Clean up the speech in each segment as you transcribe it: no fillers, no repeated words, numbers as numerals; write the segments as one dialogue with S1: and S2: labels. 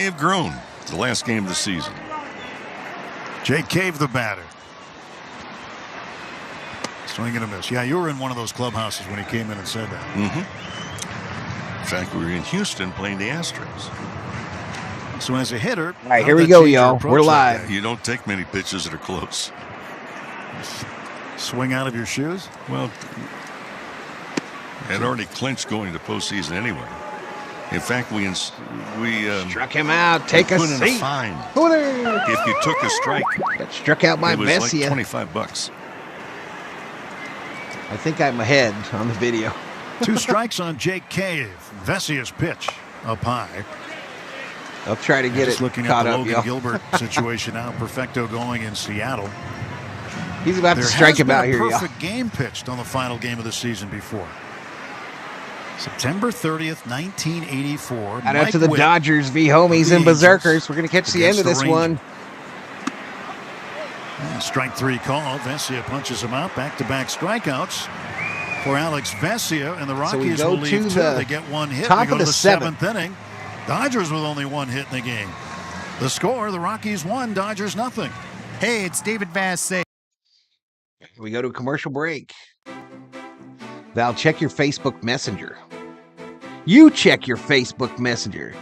S1: They've grown the last game of the season.
S2: Jake Cave, the batter. Swing and a miss. Yeah, you were in one of those clubhouses when he came in and said that.
S1: Mm-hmm. In fact, we were in Houston playing the Astros.
S2: So as a hitter,
S3: all right, here we go, y'all. We're live.
S1: You don't take many pitches that are close.
S2: Swing out of your shoes?
S1: Well, had already clinched going to postseason anyway. In fact, we
S3: struck him out. Take a
S1: put in
S3: seat.
S1: A fine.
S3: Hooter.
S1: If you took a strike,
S3: got struck out by
S1: it was
S3: Vesia.
S1: like $25.
S3: I think I'm ahead on the video.
S2: 2 strikes on Jake Cave. Vesia's pitch up high.
S3: I'll try to get
S2: Just
S3: it
S2: looking
S3: caught
S2: at the
S3: up,
S2: Logan Gilbert situation now. Perfecto going in Seattle.
S3: He's about to strike him out here, y'all.
S2: Perfect game pitched on the final game of the season before. September 30th, 1984.
S3: Out out to the Dodgers v. Homies and Berserkers. We're going to catch the end of this one.
S2: Strike 3 call. Vesia punches him out. Back-to-back strikeouts for Alex Vesia, and the Rockies will lead 2. They get 1 hit. They go to the 7th inning. Dodgers with only 1 hit in the game. The score, the Rockies 1, Dodgers nothing.
S4: Hey, it's David Vassay.
S3: We go to a commercial break. Val, check your Facebook Messenger. You check your Facebook Messenger.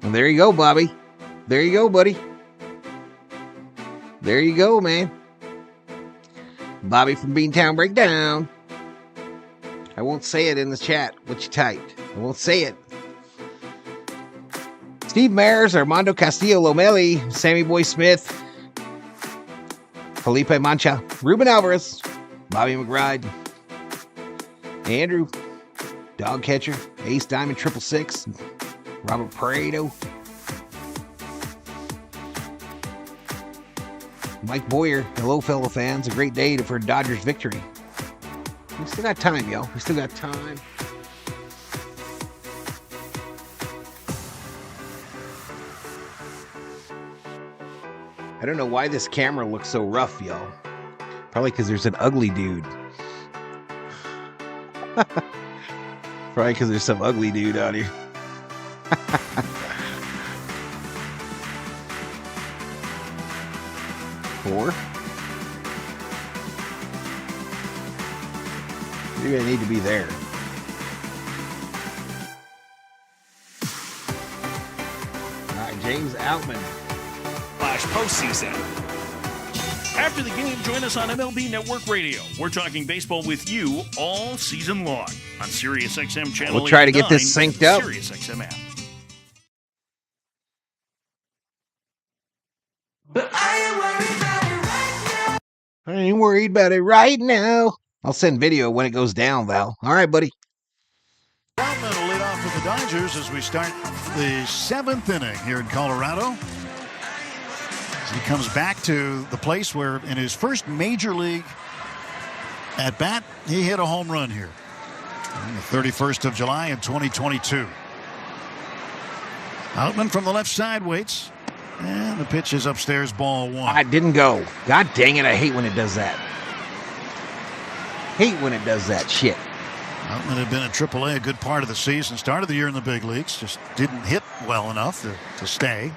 S3: Well, there you go, Bobby. There you go, buddy. There you go, man. Bobby from Beantown Breakdown. I won't say it in the chat, what you typed. I won't say it. Steve Mares, Armando Castillo Lomeli, Sammy Boy Smith, Felipe Mancha, Ruben Alvarez, Bobby McBride, Andrew, Dog Catcher, Ace Diamond 666, Robert Pareto, Mike Boyer. Hello, fellow fans. A great day for Dodgers victory. We still got time, y'all. We still got time. I don't know why this camera looks so rough, y'all. Probably because there's an ugly dude. Probably because there's some ugly dude out here. Four. Maybe I need to be there. All right, James Outman.
S5: Postseason. After the game, join us on MLB Network Radio. We're talking baseball with you all season long on SiriusXM channel.
S3: We'll try to get this synced up.
S5: SiriusXM app.
S3: But I ain't worried about it right now. I ain't worried about it right now. I'll send video when it goes down, Val. All right, buddy.
S2: Outman will lead off with the Dodgers as we start the 7th inning here in Colorado. He comes back to the place where in his first major league at bat, he hit a home run here on the 31st of July in 2022. Outman from the left side waits, and the pitch is upstairs, ball 1.
S3: I didn't go. God dang it, I hate when it does that. Hate when it does that shit.
S2: Outman had been at AAA a good part of the season, started the year in the big leagues, just didn't hit well enough to stay.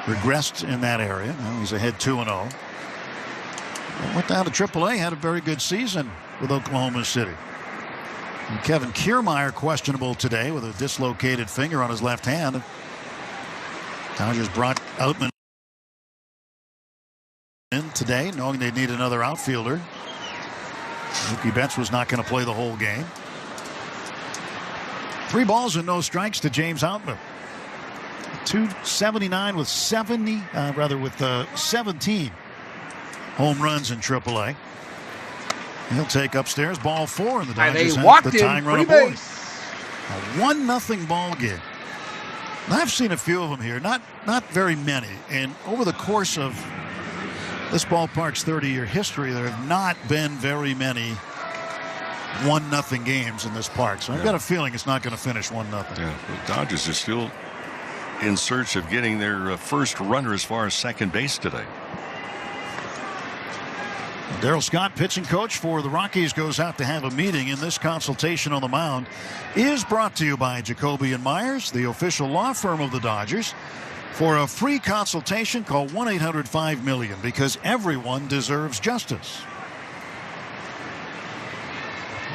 S2: Regressed in that area. Now he's ahead 2-0. Went down to AAA, had a very good season with Oklahoma City. And Kevin Kiermaier questionable today with a dislocated finger on his left hand. Dodgers brought Outman in today, knowing they need another outfielder. Mookie Betts was not going to play the whole game. 3 balls and no strikes to James Outman. 279 with 17 home runs in AAA. He'll take upstairs, ball 4, and the Dodgers have the tying run aboard. A 1-0 ball game. And I've seen a few of them here, not very many. And over the course of this ballpark's 30-year history, there have not been very many 1-0 games in this park. So I've got a feeling it's not going to finish 1-0.
S1: Yeah, the Dodgers are still in search of getting their first runner as far as second base today.
S2: Darryl Scott, pitching coach for the Rockies, goes out to have a meeting, and this consultation on the mound is brought to you by Jacoby & Myers, the official law firm of the Dodgers. For a free consultation, call 1-800-5-MILLION, because everyone deserves justice.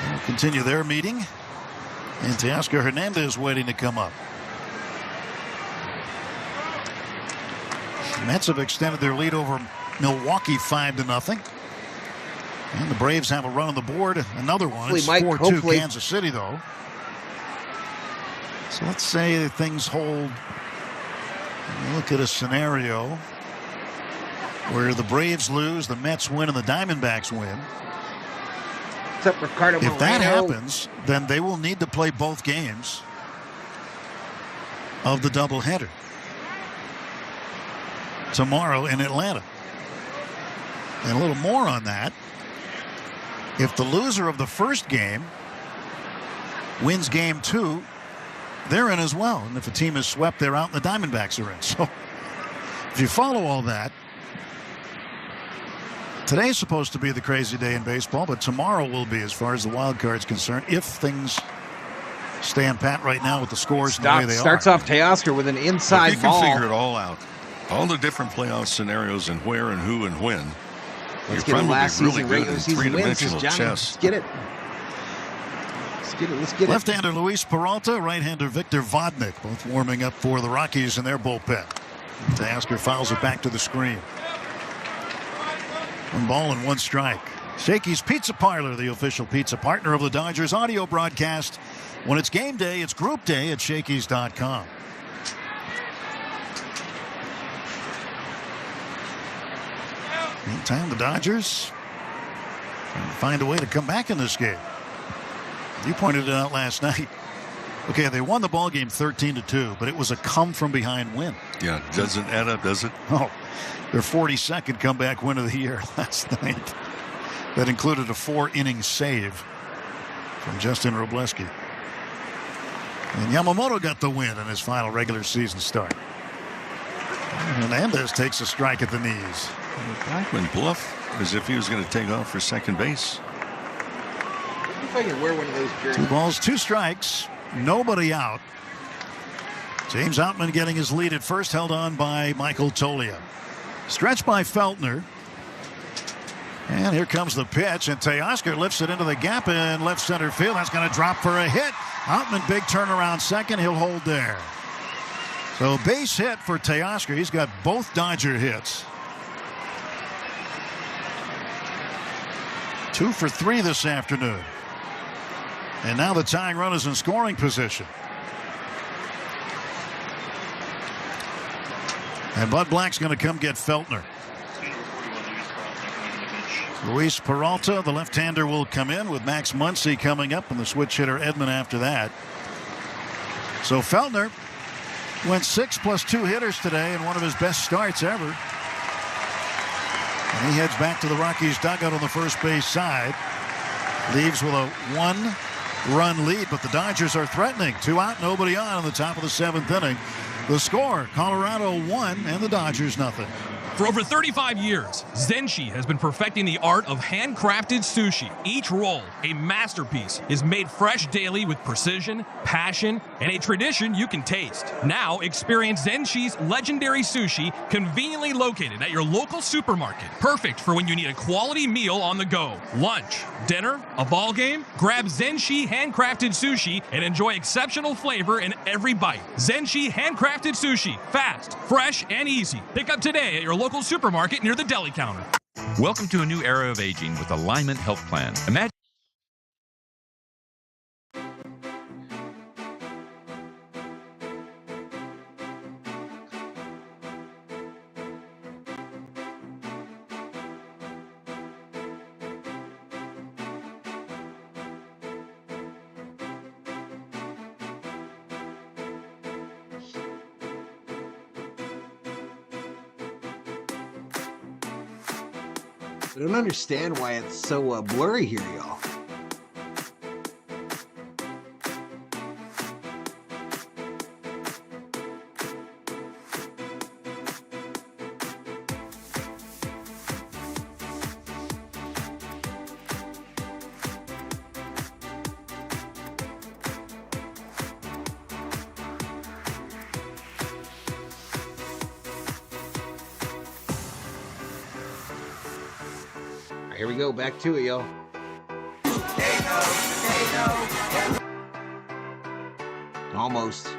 S2: They'll continue their meeting, and Teoscar Hernandez waiting to come up. The Mets have extended their lead over Milwaukee 5-0. And the Braves have a run on the board. Another one. It's 4-2 Kansas City, though. So let's say things hold. Look at a scenario where the Braves lose, the Mets win, and the Diamondbacks win.
S3: Except Ricardo Moreno.
S2: If that happens, then they will need to play both games of the doubleheader tomorrow in Atlanta. And a little more on that. If the loser of the first game wins game 2, they're in as well. And if a team is swept, they're out and the Diamondbacks are in. So if you follow all that, today's supposed to be the crazy day in baseball, but tomorrow will be as far as the wild card's concerned, if things stand pat right now with the scores and the way they
S3: starts off Teoscar with an inside
S1: if you
S3: ball.
S1: can figure it all out, all the different playoff scenarios and where and who and when.
S3: Let's
S1: You're
S3: get a last
S1: really
S3: season
S1: good
S3: regular
S1: in
S3: season wins.
S1: three-dimensional
S3: Johnny.
S1: chess.
S3: Let's get it. Let's get it.
S2: Left-hander Luis Peralta, right-hander Victor Vodnik, both warming up for the Rockies in their bullpen. Teoscar fouls it back to the screen. 1 ball and 1 strike. Shakey's Pizza Parlor, the official pizza partner of the Dodgers audio broadcast. When it's game day, it's group day at Shakey's.com. Meantime, the Dodgers find a way to come back in this game. You pointed it out last night. Okay, they won the ball game 13-2, but it was a come-from-behind win.
S1: Yeah, doesn't add up, does it?
S2: Oh, their 42nd comeback win of the year last night. That included a 4-inning save from Justin Robleski. And Yamamoto got the win in his final regular season start. Hernandez takes a strike at the knees.
S1: Blackman bluffed as if he was going to take off for second base.
S3: If I can wear one of those jerseys.
S2: 2 balls, 2 strikes. Nobody out. James Outman getting his lead at first, held on by Michael Toglia. Stretched by Feltner. And here comes the pitch, and Teoscar lifts it into the gap in left center field. That's going to drop for a hit. Outman, big turnaround second. He'll hold there. So base hit for Teoscar. He's got both Dodger hits. 2 for 3 this afternoon. And now the tying run is in scoring position. And Bud Black's going to come get Feltner. Luis Peralta, the left-hander, will come in with Max Muncy coming up and the switch hitter Edman after that. So Feltner went 6 plus 2 hitters today in one of his best starts ever. And he heads back to the Rockies dugout on the first base side. Leaves with a 1-run lead, but the Dodgers are threatening. 2 out, nobody on in the top of the 7th inning. The score, Colorado 1 and the Dodgers nothing.
S6: For over 35 years, Zenshi has been perfecting the art of handcrafted sushi. Each roll, a masterpiece, is made fresh daily with precision, passion, and a tradition you can taste. Now, experience Zenshi's legendary sushi conveniently located at your local supermarket. Perfect for when you need a quality meal on the go. Lunch, dinner, a ball game? Grab Zenshi handcrafted sushi and enjoy exceptional flavor in every bite. Zenshi handcrafted sushi. Fast, fresh, and easy. Pick up today at your local supermarket near the deli counter.
S7: Welcome to a new era of aging with Alignment Health Plan. Imagine
S3: I don't understand why it's so blurry here, y'all. right, here we go. Back to it, y'all. Almost.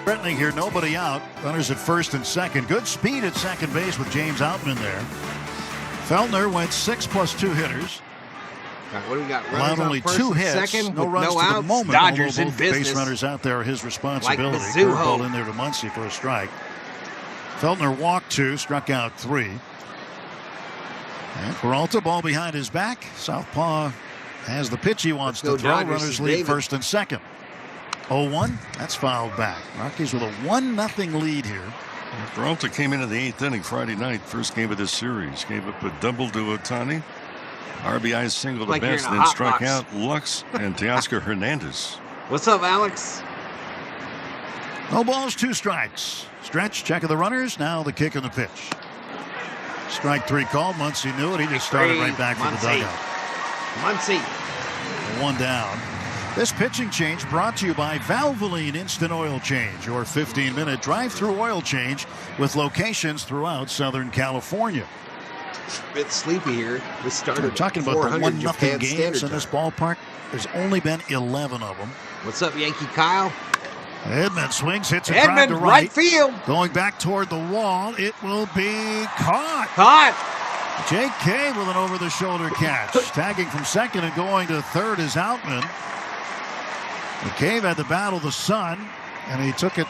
S2: Threatening here, nobody out. Runners at first and second. Good speed at second base with James Outman there. Feltner went 6 plus 2 hitters.
S3: All right, what do we got?
S2: Allowed only 2 hits.
S3: Second,
S2: no runs
S3: no
S2: to
S3: outs.
S2: the moment.
S3: Dodgers
S2: although
S3: in
S2: both
S3: business.
S2: base runners out there are his responsibility.
S3: Like
S2: Curveball in there to Muncy for a strike. Feltner walked 2, struck out 3. And Peralta, ball behind his back. Southpaw has the pitch he wants to throw.
S3: Dodgers.
S2: Runners lead first and second. 0-1. That's fouled back. Rockies with a 1-0 lead here.
S1: Peralta came into the 8th inning Friday night, first game of this series. Gave up a double to Ohtani. RBI single to Best, then struck out Lux and Teoscar Hernandez.
S3: What's up, Alex?
S2: No balls, 2 strikes. Stretch, check of the runners. Now the kick and the pitch. Strike 3 called. Muncy knew it. He just started right back for the dugout.
S3: Muncy.
S2: 1 down. This pitching change brought to you by Valvoline Instant Oil Change, your 15-minute drive-through oil change with locations throughout Southern California.
S3: A bit sleepy here. This started.
S2: We're talking about the 1-0 games in this ballpark. There's only been 11 of them.
S3: What's up, Yankee Kyle?
S2: Edman swings, hits a drive to
S3: right field.
S2: Going back toward the wall. It will be caught. J.K. with an over-the-shoulder catch. Tagging from second and going to third is Outman. McCabe had to battle the sun, and he took it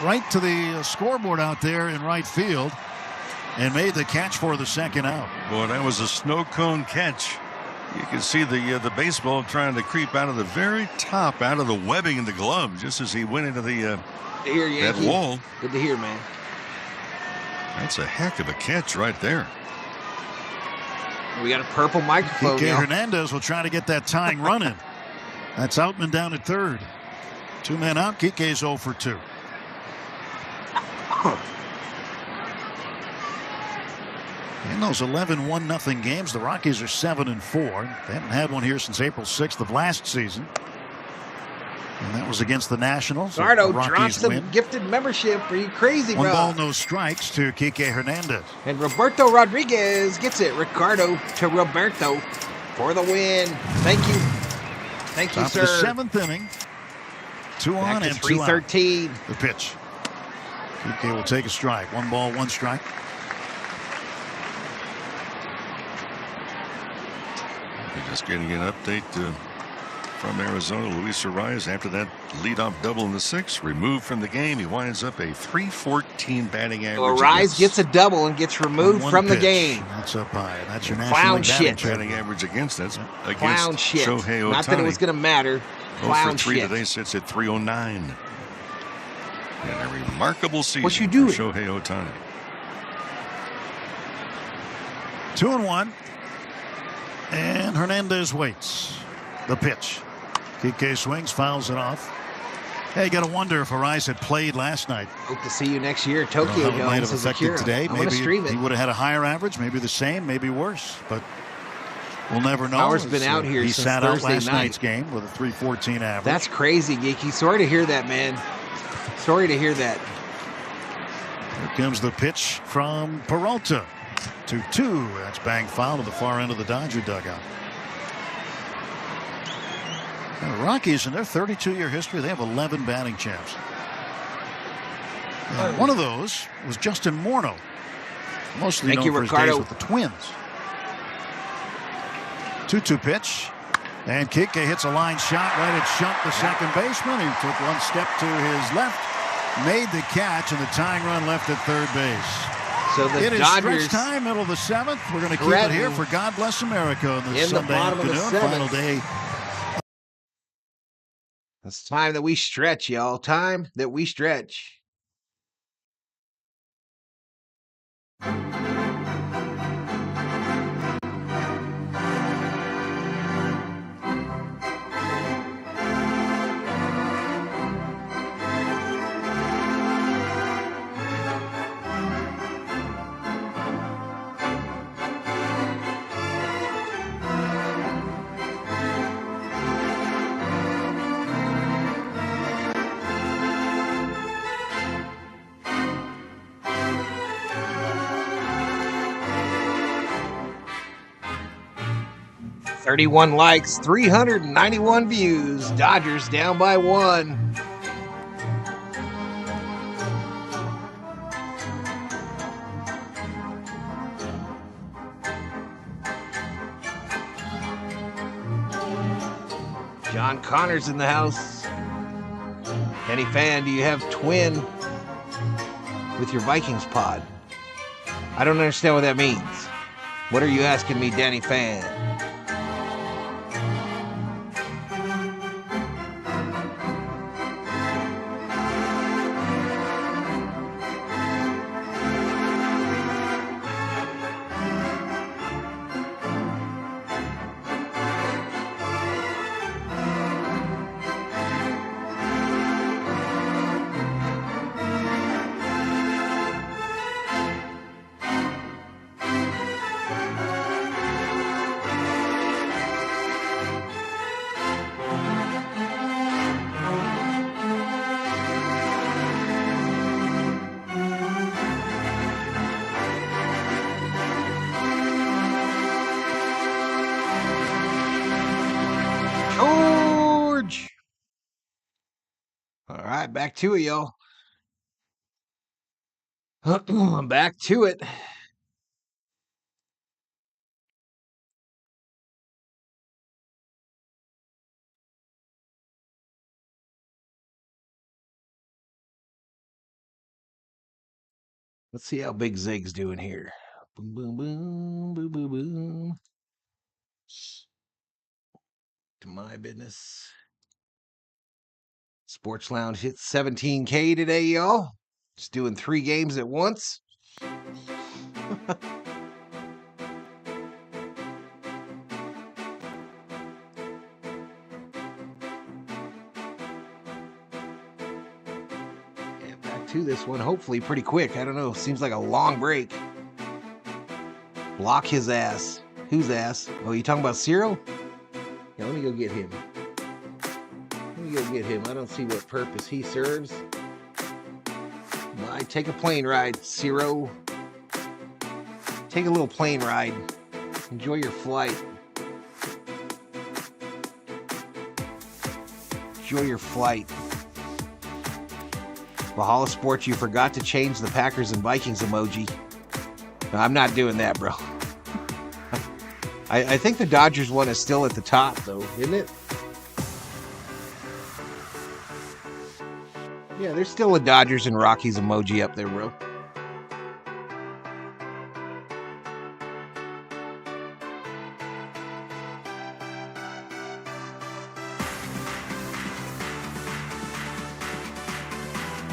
S2: right to the scoreboard out there in right field and made the catch for the second out.
S1: Boy, that was a snow cone catch. You can see the baseball trying to creep out of the very top, out of the webbing in the glove, just as he went into the that wall.
S3: Good to hear, man.
S1: That's a heck of a catch right there.
S3: We got a purple microphone.
S2: Kike Hernandez will try to get that tying run in. That's Outman down at third. 2 men out. Kike's 0 for 2. In those 11 1-0 games, the Rockies are 7-4. They haven't had one here since April 6th of last season. And that was against the Nationals.
S3: Sardo drops some gifted membership. Are you crazy, bro?
S2: 1 ball, no strikes to Kike Hernandez.
S3: And Roberto Rodriguez gets it. Ricardo to Roberto for the win. Thank you. Thank you, sir.
S2: The 7th inning. 2 on and 2 out.
S3: 3-13.
S2: The pitch. Kike will take a strike. 1 ball, 1 strike.
S1: Just getting an update from Arizona. Luis Arias, after that leadoff double in the 6th, removed from the game. He winds up a .314 batting average.
S3: So Arias gets a double and gets removed from the game.
S2: That's up high. That's your
S3: Clown
S2: national
S3: shit.
S1: Batting average against that.
S3: Clown shit.
S1: Shohei Ohtani.
S3: Not that it was going to matter. Clown
S1: 0 for 3
S3: shit.
S1: today, sits at 309. And a remarkable season
S3: What you doing?
S1: for Shohei Ohtani.
S2: 2-1. And Hernandez waits. The pitch. Kike swings, fouls it off. Hey, you got to wonder if Arias had played last night.
S3: Hope to see you next year at Tokyo Dome.
S2: It might have affected today. Maybe
S3: he
S2: would have had a higher average, maybe the same, maybe worse. But we'll never know.
S3: Power's been out here
S2: he
S3: since
S2: sat
S3: Thursday
S2: out last
S3: night.
S2: night's game with a .314 average.
S3: That's crazy, Geeky. Sorry to hear that, man. Sorry to hear that.
S2: Here comes the pitch from Peralta. 2-2. That's bang foul to the far end of the Dodger dugout. Now, the Rockies, in their 32-year history, they have 11 batting champs. And one of those was Justin Morneau, mostly known for his days with the Twins. 2-2 pitch. And Kike hits a line shot right at Shunt, the second baseman. He took 1 step to his left, made the catch, and the tying run left at third base.
S3: So the
S2: it is
S3: Dodgers
S2: stretch time, middle of the 7th. We're going to keep it here for God Bless America on this Sunday afternoon, final day.
S3: It's time that we stretch, y'all. Time that we stretch. 31 likes, 391 views. Dodgers down by 1. John Connor's in the house. Danny Fan, do you have twin with your Vikings pod? I don't understand what that means. What are you asking me, Danny Fan? All right, back to it, y'all. Back to it. Let's see how Big Zig's doing here. Boom, boom, boom, boom, boom, boom. To my business. Sports Lounge hit 17K today, y'all. Just doing 3 games at once. And back to this one, hopefully pretty quick. I don't know, seems like a long break. Block his ass. Whose ass? Oh, you talking about Cyril? Yeah, let me go get him. Go get him. I don't see what purpose he serves. I take a plane ride, Ciro. Take a little plane ride. Enjoy your flight. Enjoy your flight. Valhalla Sports, you forgot to change the Packers and Vikings emoji. No, I'm not doing that, bro. I think the Dodgers one is still at the top, though, isn't it? Yeah, there's still a Dodgers and Rockies emoji up there, bro.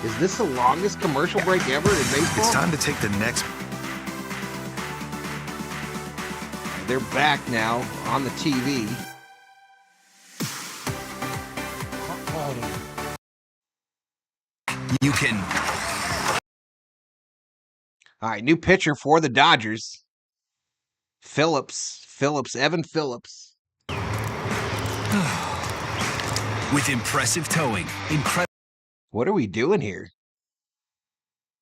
S3: Is this the longest commercial break ever in baseball?
S8: It's time to take the next.
S3: They're back now on the TV.
S8: You can.
S3: All right, new pitcher for the Dodgers. Evan Phillips.
S8: With impressive towing.
S3: What are we doing here?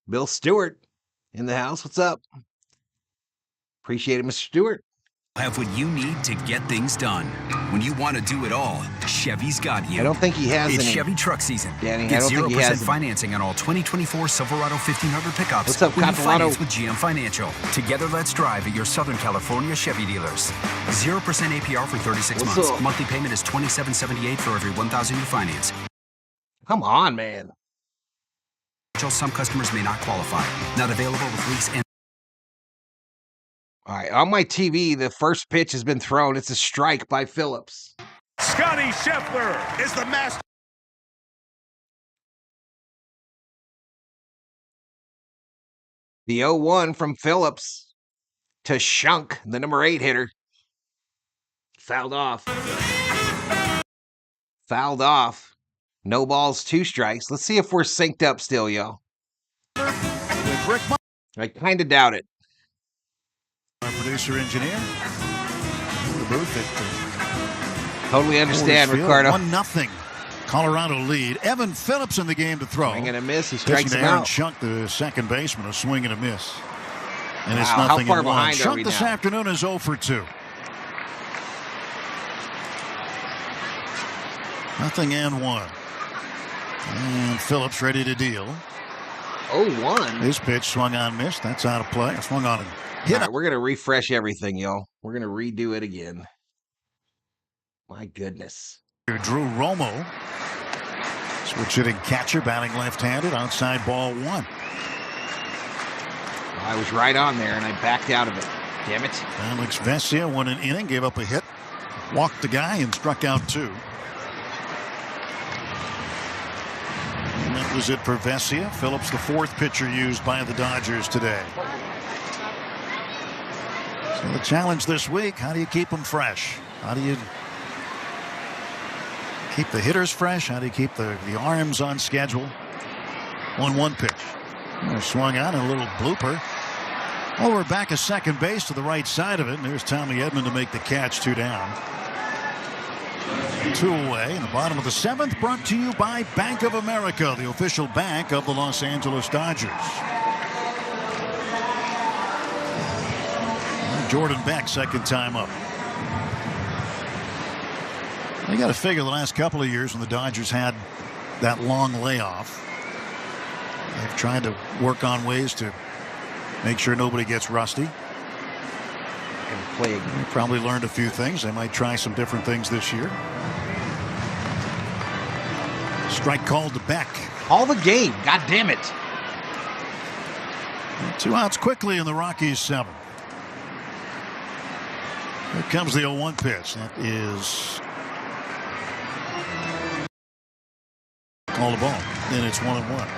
S3: Bill Stewart in the house. What's up? Appreciate it, Mr. Stewart.
S8: Have what you need to get things done. When you want to do it all, Chevy's got you.
S3: I don't think he has
S8: It's
S3: any.
S8: Chevy truck season.
S3: Danny,
S8: Get
S3: I don't think he
S8: 0%
S3: has
S8: financing on all 2024 Silverado 1500 pickups.
S3: What's up,
S8: when you
S3: Colorado?
S8: finance with GM Financial. Together, let's drive at your Southern California Chevy dealers. 0% APR for 36
S3: What's
S8: months.
S3: up?
S8: Monthly payment is $27.78 for every $1,000 you finance.
S3: Come on, man.
S8: Some customers may not qualify. Not available with lease and.
S3: All right, on my TV, the first pitch has been thrown. It's a strike by Phillips.
S5: Scotty Scheffler is the master.
S3: The 0-1 from Phillips to Shunk, the number 8 hitter. Fouled off. Fouled off. No balls, 2 strikes. Let's see if we're synced up still, y'all. I kind of doubt it.
S2: Our producer engineer. The booth at
S3: Totally understand,
S2: Field.
S3: Ricardo.
S2: 1-0. Colorado lead. Evan Phillips in the game to throw.
S3: Swing and a miss. He
S2: Pitching
S3: strikes
S2: to
S3: him
S2: Aaron
S3: out.
S2: Shunk, the second baseman, a swing and a miss. And it's
S3: Wow, how
S2: nothing
S3: far
S2: in one.
S3: behind are
S2: Shunk
S3: we
S2: this
S3: now?
S2: afternoon is 0 for 2. 0-1. And Phillips ready to deal.
S3: 0-1.
S2: His pitch swung on, missed. That's out of play. Swung on and hit.
S3: All right, we're going to refresh everything, y'all. We're going to redo it again. My goodness.
S2: Drew Romo. Switch hitting catcher, batting left-handed, outside ball 1.
S3: I was right on there, and I backed out of it. Damn it.
S2: Alex Vesia won an inning, gave up a hit, walked the guy, and struck out 2. And that was it for Vesia. Phillips, the 4th pitcher used by the Dodgers today. So the challenge this week, how do you keep them fresh? How do you keep the hitters fresh? How do you keep the arms on schedule? 1-1 pitch. Swung on, a little blooper. Over back at second base to the right side of it. And there's Tommy Edman to make the catch. 2 down. 2 away in the bottom of the 7th, brought to you by Bank of America, the official bank of the Los Angeles Dodgers. Jordan Beck, second time up. You got to figure the last couple of years when the Dodgers had that long layoff, they've tried to work on ways to make sure nobody gets rusty. They probably learned a few things. They might try some different things this year. Strike called to Beck.
S3: All the game. God damn it.
S2: 2 outs quickly in the Rockies 7th. Here comes the 0-1 pitch. That is called a ball. Then it's 1-1.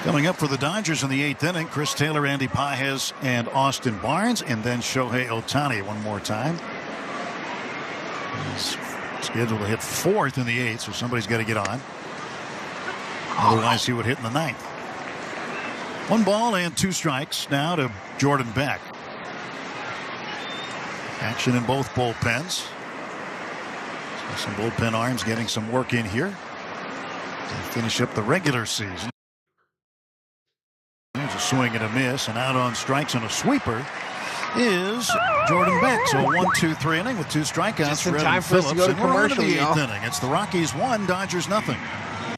S2: Coming up for the Dodgers in the 8th inning, Chris Taylor, Andy Pages, and Austin Barnes, and then Shohei Ohtani one more time. He's scheduled to hit 4th in the 8th, so somebody's got to get on. Otherwise, he would hit in the 9th. 1 ball and 2 strikes now to Jordan Beck. Action in both bullpens. So some bullpen arms getting some work in here to finish up the regular season. There's a swing and a miss, and out on strikes and a sweeper is Jordan Beck. So a 1-2-3 inning with 2 strikeouts.
S3: Just in
S2: for
S3: time for us to go to commercial,
S2: the 8th
S3: y'all.
S2: inning. It's the Rockies 1, Dodgers nothing.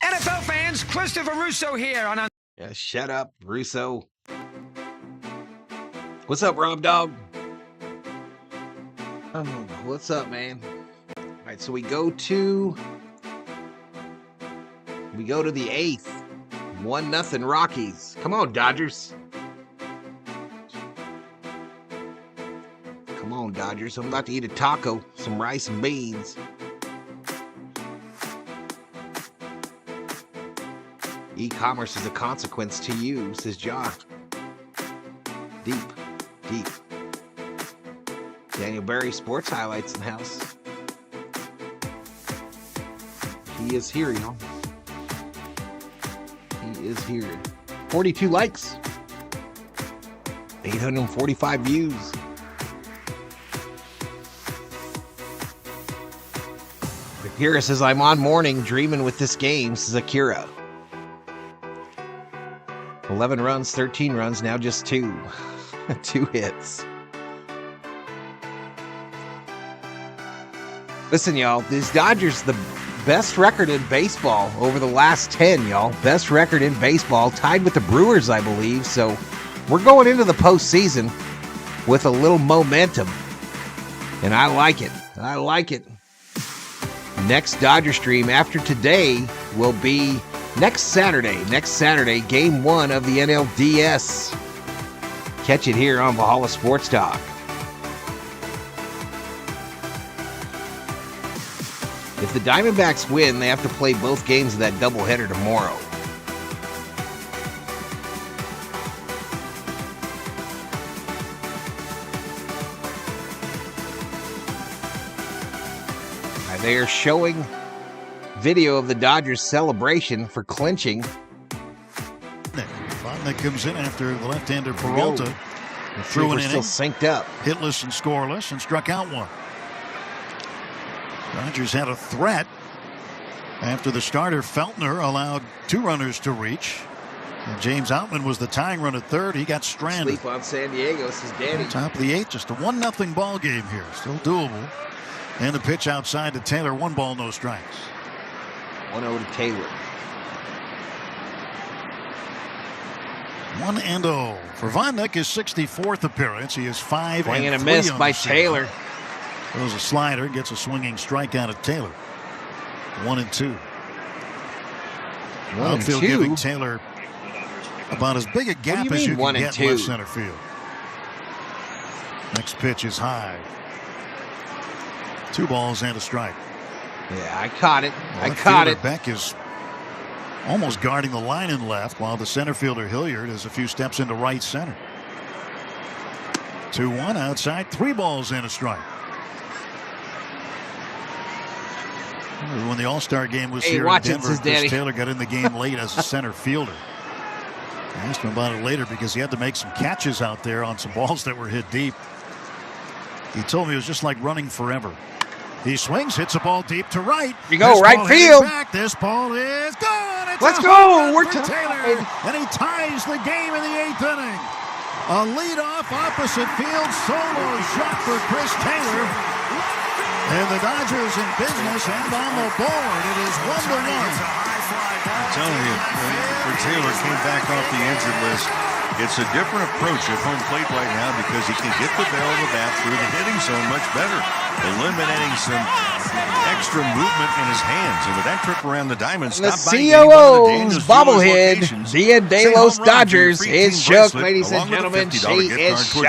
S9: NFL fans, Christopher Russo here on.
S3: Yeah, shut up, Russo. What's up, Rob Dog? Oh, what's up, man? All right, so we go to the 8th. 1-0 Rockies. Come on, Dodgers. Come on, Dodgers. I'm about to eat a taco, some rice and beans. E-commerce is a consequence to you, says John. Deep. Daniel Berry, sports highlights in the house. He is here, y'all. He is here. 42 likes. 845 views. Akira says, I'm on morning dreaming with this game, says Akira. 11 runs, 13 runs, now just 2. 2 hits. Listen, y'all, these Dodgers, the best record in baseball over the last 10, y'all. Best record in baseball, tied with the Brewers, I believe. So we're going into the postseason with a little momentum. And I like it. I like it. Next Dodger stream after today will be next Saturday. Next Saturday, game 1 of the NLDS. Catch it here on Valhalla Sports Talk. If the Diamondbacks win, they have to play both games of that doubleheader tomorrow. They are showing video of the Dodgers celebration for clinching.
S2: Finally comes in after the left-hander Peralta threw an inning,
S3: still synced up,
S2: hitless and scoreless, and struck out 1. Dodgers had a threat after the starter Feltner allowed 2 runners to reach. And James Outman was the tying run at third. He got stranded.
S3: Sleep on San Diego, says Danny.
S2: Top of the 8th, just a 1-0 ball game here. Still doable. And the pitch outside to Taylor. 1 ball, no strikes.
S3: 1-0 to Taylor.
S2: 1-0 for Vonnegut, his 64th appearance. He is 5
S3: Swing and a
S2: 3
S3: miss
S2: on
S3: by
S2: the season.
S3: Taylor.
S2: Throws a slider, gets a swinging strikeout at Taylor. 1-2. Outfield giving Taylor about as big a gap as you can get in left center field. Next pitch is high. 2 balls and a strike.
S3: Yeah, I caught it.
S2: Well,
S3: I caught it.
S2: Beck is almost guarding the line in left, while the center fielder Hilliard is a few steps into right center. 2-1 outside, 3 balls and a strike. When the All-Star game was here in Denver, Chris Taylor got in the game late as a center fielder. I asked him about it later because he had to make some catches out there on some balls that were hit deep. He told me it was just like running forever. He swings, hits a ball deep to right.
S3: You go right field.
S2: Back. This ball is gone. It's
S3: Let's go. We're
S2: Taylor, and he ties the game in the 8th inning. A leadoff opposite field solo shot for Chris Taylor. And the Dodgers in business and on the board. It is 1-1.
S1: I'm telling you, when Taylor came back off the injured list, it's a different approach at home plate right now because he can get the barrel of the bat through the hitting zone much better, eliminating some extra movement in his hands. And with that trip around the diamond,
S3: the COO's bobblehead, Dia De Los Dodgers is shook, ladies and gentlemen. She is shook.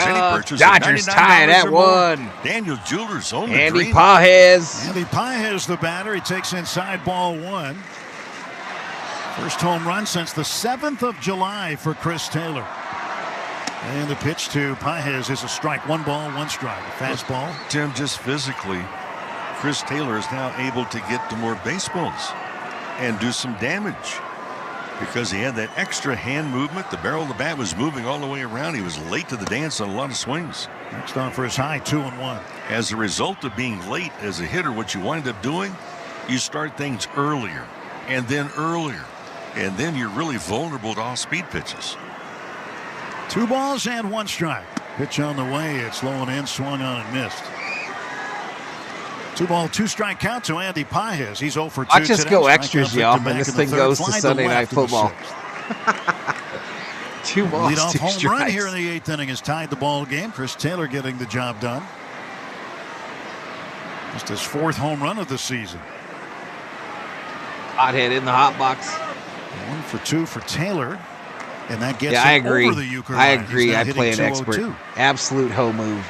S3: Dodgers tie it at 1.
S1: Daniel Jewelers on the
S3: Andy Pages.
S2: Andy Pages, the batter. He takes inside ball 1. First home run since the 7th of July for Chris Taylor. And the pitch to Pages is a strike. 1 ball, 1 strike. A fastball.
S1: Tim, just physically, Chris Taylor is now able to get to more baseballs and do some damage because he had that extra hand movement. The barrel of the bat was moving all the way around. He was late to the dance on a lot of swings.
S2: Next on for his high, 2-1.
S1: As a result of being late as a hitter, what you wind up doing, you start things earlier and then earlier. And then you're really vulnerable to off-speed pitches.
S2: 2 balls and 1 strike. Pitch on the way. It's low and in, swung on and missed. 2 ball, 2 strike count to Andy Pages. He's 0 for 2
S3: I'll just
S2: today.
S3: go extras, y'all, and this thing goes to Sunday Night Football. 2 balls,
S2: lead-off
S3: 2
S2: home
S3: strikes.
S2: run here in the 8th inning has tied the ball game. Chris Taylor getting the job done. Just his 4th home run of the season.
S3: Hothead in the hot box.
S2: 1 for 2 for Taylor. And that gets
S3: I agree.
S2: over the Euchre
S3: I
S2: line.
S3: agree. I play an
S2: 202.
S3: expert. Absolute hoe move.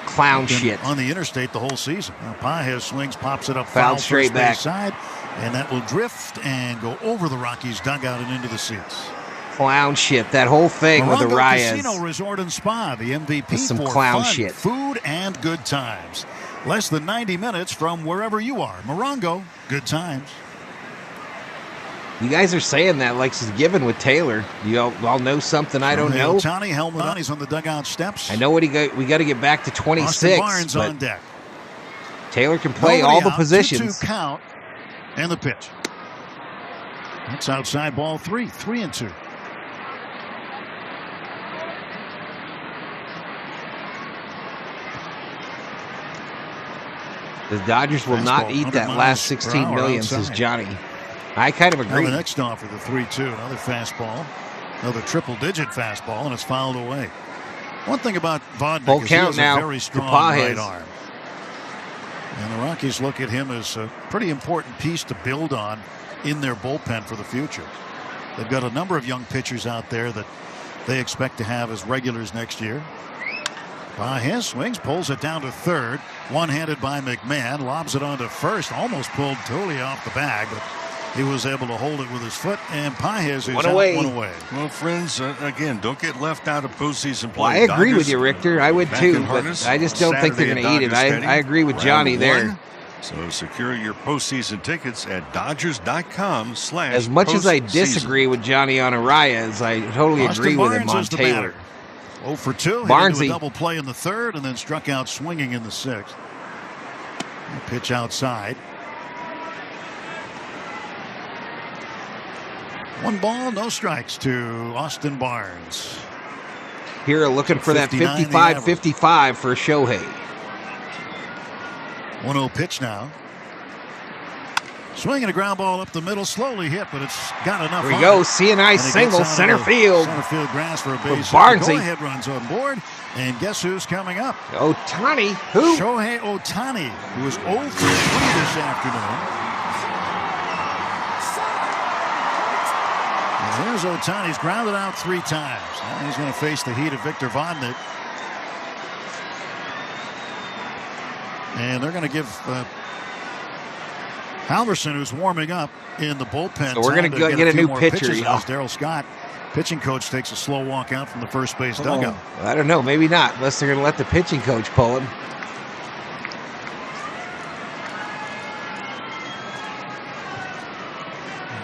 S3: Clown shit.
S2: On the interstate the whole season. Now Pages swings, pops it up
S3: foul straight back
S2: side, and that will drift and go over the Rockies dugout and into the seats.
S3: Clown shit. That whole thing
S2: Morongo
S3: with the Reyes.
S2: Casino Resort and Spa, the MVP
S3: with some
S2: for
S3: clown
S2: fun,
S3: shit.
S2: Food and good times. Less than 90 minutes from wherever you are. Morongo, good times.
S3: You guys are saying that like it's given with Taylor. You all know something I don't know.
S2: Ohtani, helmet on. He's on the dugout steps.
S3: I know what we got to get back to 26.
S2: Austin Barnes on deck.
S3: Taylor can play all the positions.
S2: 2-2 count and the pitch. That's outside ball 3. 3-2.
S3: The Dodgers will not eat that last 16 million, says Johnny. I kind of agree.
S2: Now the next offer, the 3-2, another fastball, another triple-digit fastball, and it's fouled away. One thing about Vonnegut is he has a very strong right arm. And the Rockies look at him as a pretty important piece to build on in their bullpen for the future. They've got a number of young pitchers out there that they expect to have as regulars next year. Pages swings, pulls it down to third. One-handed by McMahon, lobs it onto first. Almost pulled totally off the bag, but he was able to hold it with his foot, and Pages is
S3: one away.
S1: Well, friends, again, don't get left out of postseason play.
S3: Well, I agree with you, Richter. I would too, but I just don't think they're going to eat it. I agree with Johnny there.
S1: So secure your postseason tickets at Dodgers.com/postseason.
S3: As much as I disagree with Johnny on Arias, I totally agree with him on Taylor.
S2: 0 for 2.
S3: Barnesy.
S2: Hit into a double play in the 3rd and then struck out swinging in the 6th. Pitch outside. 1 ball, no strikes to Austin Barnes.
S3: Here looking for that 55-55 for Shohei.
S2: 1-0 pitch now. Swinging a ground ball up the middle, slowly hit, but it's got enough.
S3: Here we go. See a nice single, center field.
S2: Center field grass for a base.
S3: Barnesy.
S2: Go-ahead runs on board, and guess who's coming up?
S3: Ohtani. Who?
S2: Shohei Ohtani, who was 0 for 3 this afternoon. And there's Ohtani. He's grounded out 3 times. Now he's going to face the heat of Victor Vodnik. And they're going to give Halverson, who's warming up in the bullpen.
S3: So we're going to get a new pitcher.
S2: Darryl Scott, pitching coach, takes a slow walk out from the first base dugout.
S3: I don't know. Maybe not, unless they're going to let the pitching coach pull him.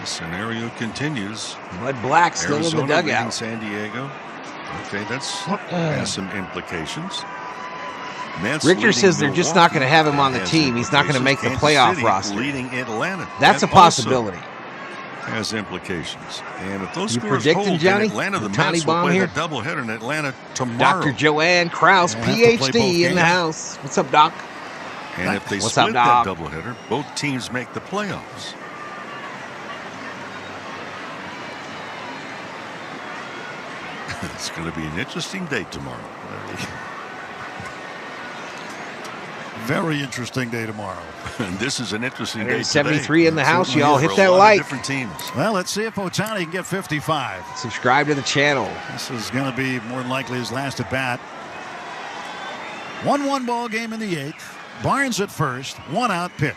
S1: The scenario continues.
S3: Bud Black still
S1: Arizona
S3: in the dugout.
S1: beating San Diego. Okay, that's has some implications. Mets
S3: Richter says they're
S1: Milwaukee
S3: just not going to have him on the team. He's not going to make the playoff roster.
S1: Leading Atlanta.
S3: That's a possibility.
S1: Has implications. And if those
S3: You
S1: scores
S3: predicting,
S1: hold
S3: Johnny?
S1: in Atlanta, the
S3: Tiny
S1: Mets will
S3: bomb
S1: play
S3: here?
S1: the doubleheader in Atlanta tomorrow.
S3: Dr. Joanne Krause, PhD, in the house. What's up, Doc?
S1: And if they
S3: What's
S1: split
S3: up,
S1: that doubleheader, both teams make the playoffs. It's going to be an interesting day tomorrow.
S2: Very interesting day tomorrow.
S1: And this is an interesting day
S3: 73
S1: today.
S3: in the house. Y'all hit
S1: For a
S3: that
S1: lot of
S3: like.
S1: different teams.
S2: Well, let's see if Ohtani can get 55.
S3: Subscribe to the channel.
S2: This is going to be more than likely his last at bat. 1-1 ball game in the 8th. Barnes at first. 1 out pitch.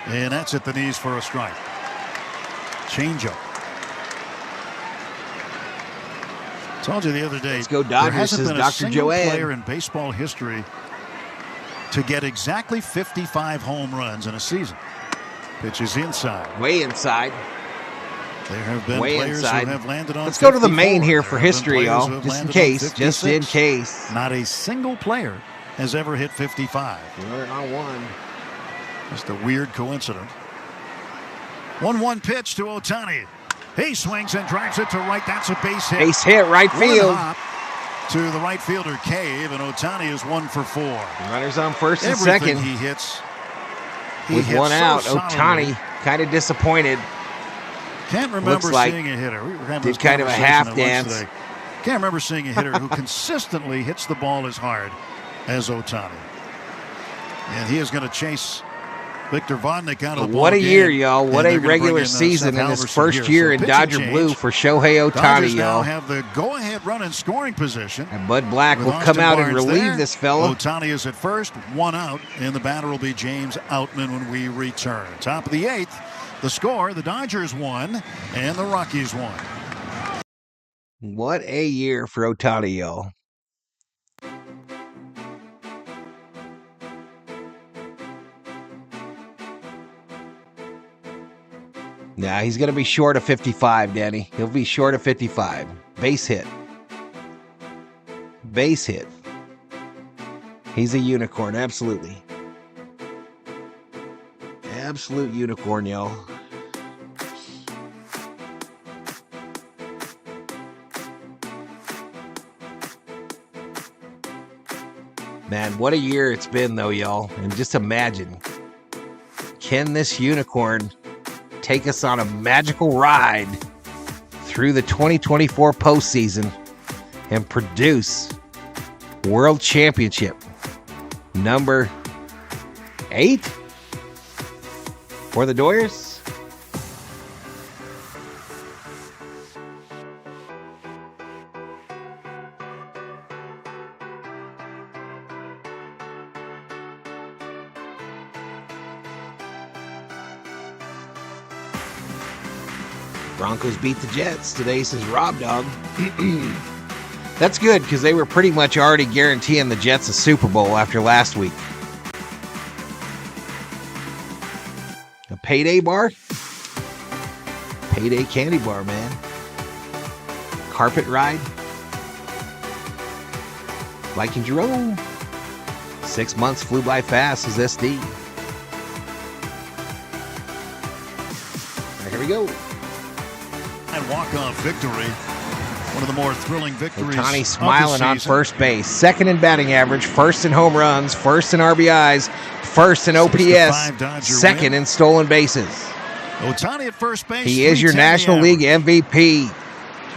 S2: And that's at the knees for a strike. Changeup. Told you the other day.
S3: Let's go Dodgers,
S2: there hasn't
S3: says
S2: been a
S3: Dr.
S2: single
S3: Joanne.
S2: player in baseball history to get exactly 55 home runs in a season. Pitch is inside.
S3: Way inside.
S2: There have been
S3: Way
S2: players
S3: inside.
S2: who have landed on
S3: Let's go to the
S2: 54.
S3: main here for
S2: There have been
S3: history,
S2: players
S3: y'all.
S2: who have
S3: Just in
S2: landed on
S3: case. Just in
S2: 56.
S3: case.
S2: Not a single player has ever hit 55.
S3: We're on 1.
S2: Just a weird coincidence. 1-1 pitch to Ohtani. He swings and drives it to right. That's a base hit.
S3: Base hit, right field.
S2: One hop to the right fielder Cave, and Ohtani is 1 for 4.
S3: Runners on first and
S2: Everything
S3: second.
S2: he hits.
S3: With
S2: hits
S3: 1
S2: so
S3: out,
S2: solidly.
S3: Ohtani kind of disappointed.
S2: Can't remember
S3: Looks like
S2: seeing a hitter. We were having
S3: did
S2: this
S3: kind of a
S2: conversation
S3: half
S2: at lunch
S3: dance.
S2: today. Can't remember seeing a hitter who consistently hits the ball as hard as Ohtani. And he is going to chase Victor Vodnik out of the ball
S3: What a
S2: game,
S3: year, y'all. What
S2: and
S3: a
S2: they're gonna
S3: regular
S2: bring in,
S3: season
S2: Seth
S3: in his
S2: Halverson
S3: first
S2: here.
S3: year
S2: So
S3: in
S2: pitching
S3: Dodger
S2: change.
S3: blue for Shohei
S2: Dodgers
S3: Ohtani,
S2: now
S3: y'all.
S2: have the go-ahead run in scoring position.
S3: And Bud Black
S2: With
S3: will
S2: Austin
S3: come out and
S2: Barnes
S3: relieve
S2: there.
S3: this fella.
S2: Ohtani is at first, 1 out, and the batter will be James Outman when we return. Top of the 8th, the score, the Dodgers won, and the Rockies won.
S3: What a year for Ohtani, y'all. Nah, he's going to be short of 55, Danny. He'll be short of 55. Base hit. Base hit. He's a unicorn, absolutely. Absolute unicorn, y'all. Man, what a year it's been, though, y'all. And just imagine, can this unicorn take us on a magical ride through the 2024 postseason and produce World Championship number 8 for the Dodgers? Broncos beat the Jets. Today says Rob Dog. That's good because they were pretty much already guaranteeing the Jets a Super Bowl after last week. A payday bar? Payday candy bar, man. Carpet ride? Liking Jerome. 6 months flew by fast as SD. All right, here we go.
S2: And walk-off victory. One of the more thrilling victories.
S3: Ohtani smiling on first base. Second in batting average. First in home runs. First in RBIs. First in OPS. Second in stolen bases.
S2: Ohtani at first base.
S3: He is your National League MVP.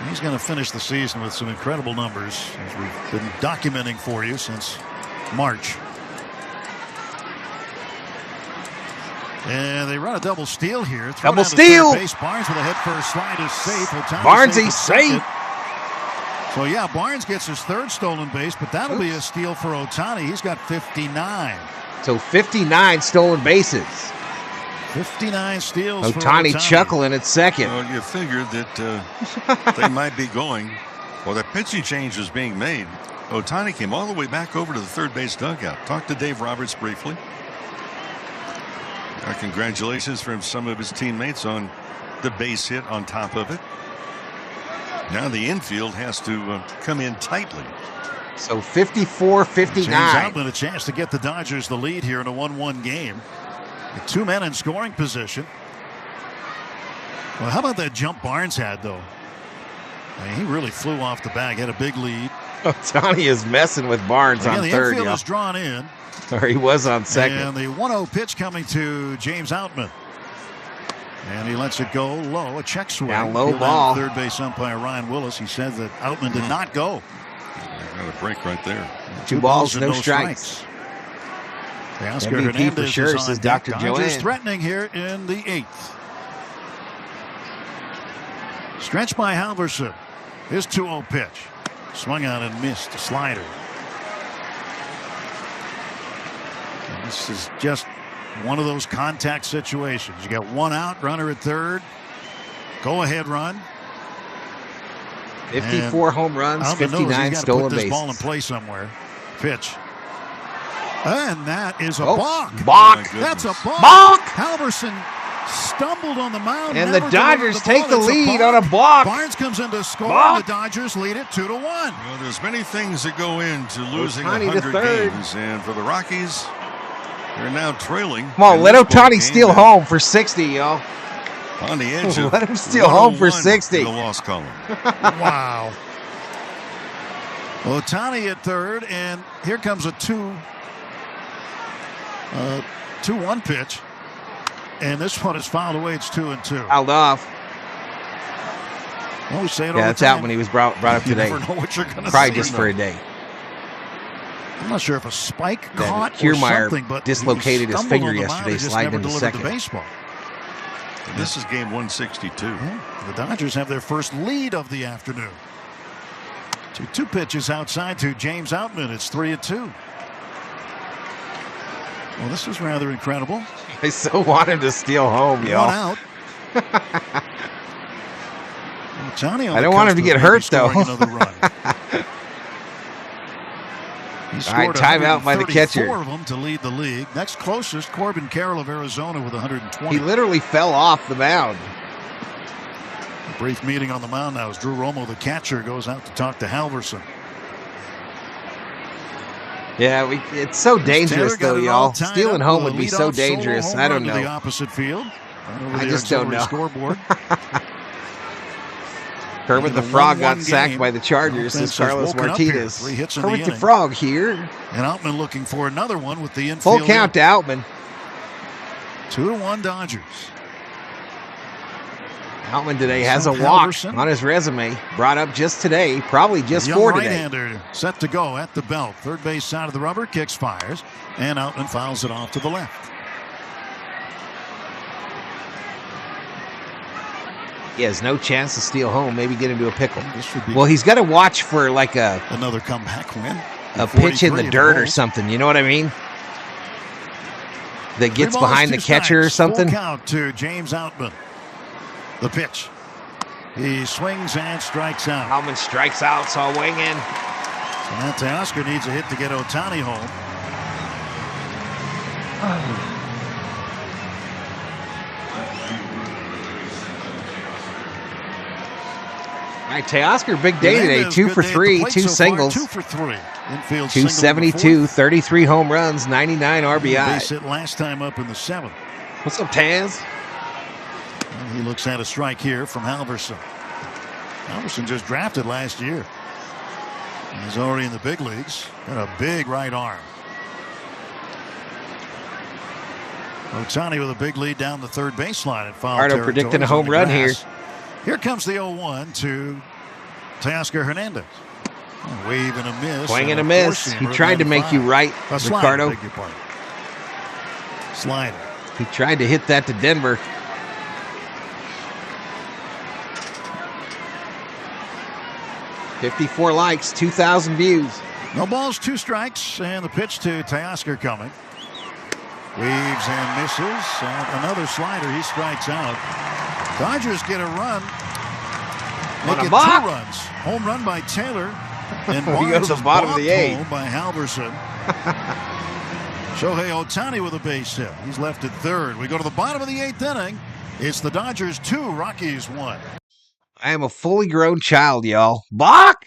S2: He's going to finish the season with some incredible numbers, as we've been documenting for you since March. And they run a double steal here.
S3: Double steal.
S2: Base. Barnes with a head-first slide is safe.
S3: Barnesy safe.
S2: So, yeah, Barnes gets his third stolen base, but that'll be a steal for Ohtani. He's got 59.
S3: So 59 stolen bases.
S2: 59 steals
S3: Ohtani chuckling at second.
S1: Well, you figured that they might be going. Well, that pitching change was being made. Ohtani came all the way back over to the third base dugout. Talked to Dave Roberts briefly. Congratulations from some of his teammates on the base hit on top of it. Now the infield has to come in tightly.
S3: So 54-59.
S2: James Outman a chance to get the Dodgers the lead here in a 1-1 game. With 2 men in scoring position. Well, how about that jump Barnes had, though? I mean, he really flew off the bag. Had a big lead.
S3: Ohtani is messing with Barnes on
S2: the
S3: third.
S2: The infield is drawn in.
S3: Or he was on second.
S2: And the 1-0 pitch coming to James Outman. And he lets it go low. A check swing.
S3: Now low ball.
S2: Third base umpire Ryan Willis. He said that Outman did not go.
S1: Got a break right there.
S3: 2 balls, no strikes. MVP for sure, says Dr. Joanne.
S2: Threatening here in the 8th. Stretch by Halverson. His 2-0 pitch. Swung out and missed. A slider. And this is just one of those contact situations. You got 1 out, runner at third. Go ahead run.
S3: 54 home runs, 59 stolen bases.
S2: Put this ball in play somewhere. Pitch. And that is a balk.
S3: Balk.
S2: That's a balk.
S3: Balk.
S2: Halverson stumbled on the mound.
S3: And the Dodgers take the lead on a balk.
S2: Barnes comes in to score. And the Dodgers lead it 2-1.
S1: Well, there's many things that go into losing
S3: Ohtani
S1: 100 games. And for the Rockies, they're now trailing.
S3: Come on, let Ohtani steal home for 60, y'all.
S1: On the edge of
S3: let him steal home for 60.
S1: In the loss column.
S2: Wow. Ohtani at third, and here comes a 2-1 pitch. And this one is fouled away. It's 2-2.
S3: Fouled off.
S2: Well, we say it
S3: yeah,
S2: all
S3: that's
S2: the time.
S3: out when he was brought up today.
S2: You never know what you're going to
S3: Probably just for a day.
S2: I'm not sure if a spike caught or something, but
S3: dislocated his finger yesterday, sliding into second.
S2: Baseball.
S1: And this is game 162.
S2: Yeah, the Dodgers have their first lead of the afternoon. 2 pitches outside to James Outman. It's 3-2. Well, this is rather incredible.
S3: I so want him to steal home, y'all.
S2: 1 out. Johnny,
S3: I don't want him to get hurt, though.
S2: He scored
S3: timeout by the catcher.
S2: 4 of them to lead the league. Next closest, Corbin Carroll of Arizona with 120.
S3: He literally fell off the mound.
S2: A brief meeting on the mound now as Drew Romo, the catcher, goes out to talk to Halverson.
S3: Yeah, it's so dangerous, though, y'all. Stealing home would be so dangerous. I don't know.
S2: The opposite field.
S3: I just don't know.
S2: Scoreboard.
S3: Kermit the Frog got sacked by the Chargers, says Carlos Martinez. Kermit the Frog here.
S2: And Outman looking for another one with the infield.
S3: Full count to Outman.
S2: 2-1 Dodgers.
S3: Outman today has a walk on his resume. Brought up just today, probably just for today.
S2: Right-hander set to go at the belt. Third base side of the rubber, kicks, fires. And Outman fouls it off to the left.
S3: He has no chance to steal home. Maybe get into a pickle. Well, he's got to watch for like
S2: another comeback win.
S3: A pitch in the dirt or something. You know what I mean? That gets behind the catcher or something.
S2: Full count to James Outman. The pitch. He swings and strikes out.
S3: Outman strikes out, so I'll wing in.
S2: So now Teoscar needs a hit to get Ohtani home.
S3: All right, Teoscar, big day today. 2 for 3, 2 singles.
S2: 2 for 3. Infield
S3: 272, 33 home runs, 99 RBI.
S2: Base hit last time up in the 7th.
S3: What's up, Taz?
S2: And he looks at a strike here from Halverson. Alverson just drafted last year. He's already in the big leagues. Got a big right arm. Ohtani with a big lead down the third baseline at foul territory.
S3: Predicting a home run here.
S2: Here comes the 0-1 to Teoscar Hernandez. A wave and a miss.
S3: Swing and a miss. He tried to make you right, Ricardo.
S2: Slider.
S3: He tried to hit that to Denver. $54 likes, 2,000 views.
S2: No balls, 2 strikes, and the pitch to Teoscar coming. Waves and misses. Another slider. He strikes out. Dodgers get a run. Make it 2 runs. Home run by Taylor. And
S3: he goes to the bottom of the 8th.
S2: By Halverson. Shohei Ohtani with a base hit. He's left at third. We go to the bottom of the 8th inning. It's the Dodgers 2, Rockies 1.
S3: I am a fully grown child, y'all. Bach!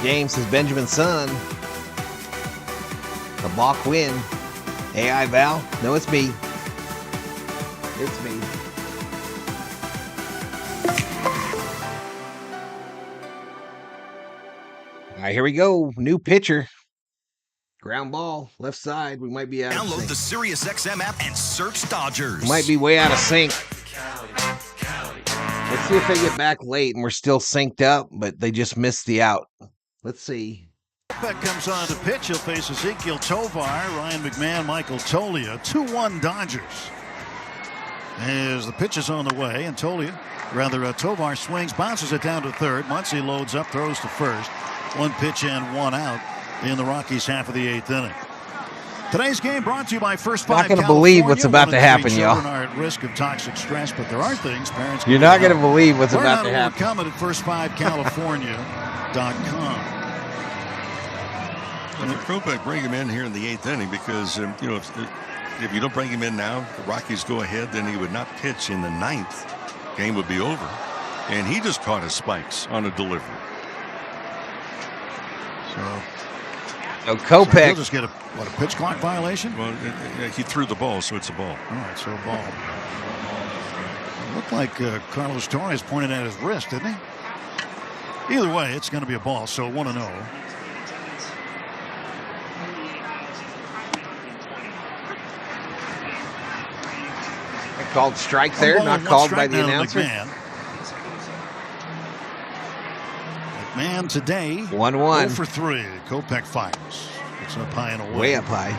S3: Game, says Benjamin Sun. A balk win. AI Val? No, it's me. It's me. All right, here we go. New pitcher. Ground ball, left side. We might be out of sync.
S10: Download the SiriusXM app and search Dodgers.
S3: We might be way out of sync. Let's see if they get back late and we're still synced up, but they just missed the out. Let's see.
S2: Beck comes on to pitch. He'll face Ezekiel Tovar, Ryan McMahon, Michael Toglia. 2-1 Dodgers. As the pitch is on the way, and Tovar swings, bounces it down to third. Muncy loads up, throws to first. 1 pitch and 1 out in the Rockies half of the 8th inning. Today's game brought to you by First Five.
S3: Not going to believe what's about to happen, y'all.
S2: Are at risk of toxic stress, but there are things parents.
S3: You're not going to believe what's about to happen.
S2: Come at first5california.com.
S1: And Kopech bring him in here in the 8th inning because if you don't bring him in now, the Rockies go ahead, then he would not pitch in the 9th. Game would be over, and he just caught his spikes on a delivery.
S3: So Kopech.
S2: He'll just get a pitch clock violation?
S1: Well, he threw the ball, so it's a ball.
S2: All right, so a ball. It looked like Carlos Torres pointed at his wrist, didn't he? Either way, it's going to be a ball, so 1-0.
S3: Called strike there, not called by the announcer.
S2: McMahon today
S3: 1-1.
S2: 0 for 3. Kopech fires. It's up high and away.
S3: Way up high.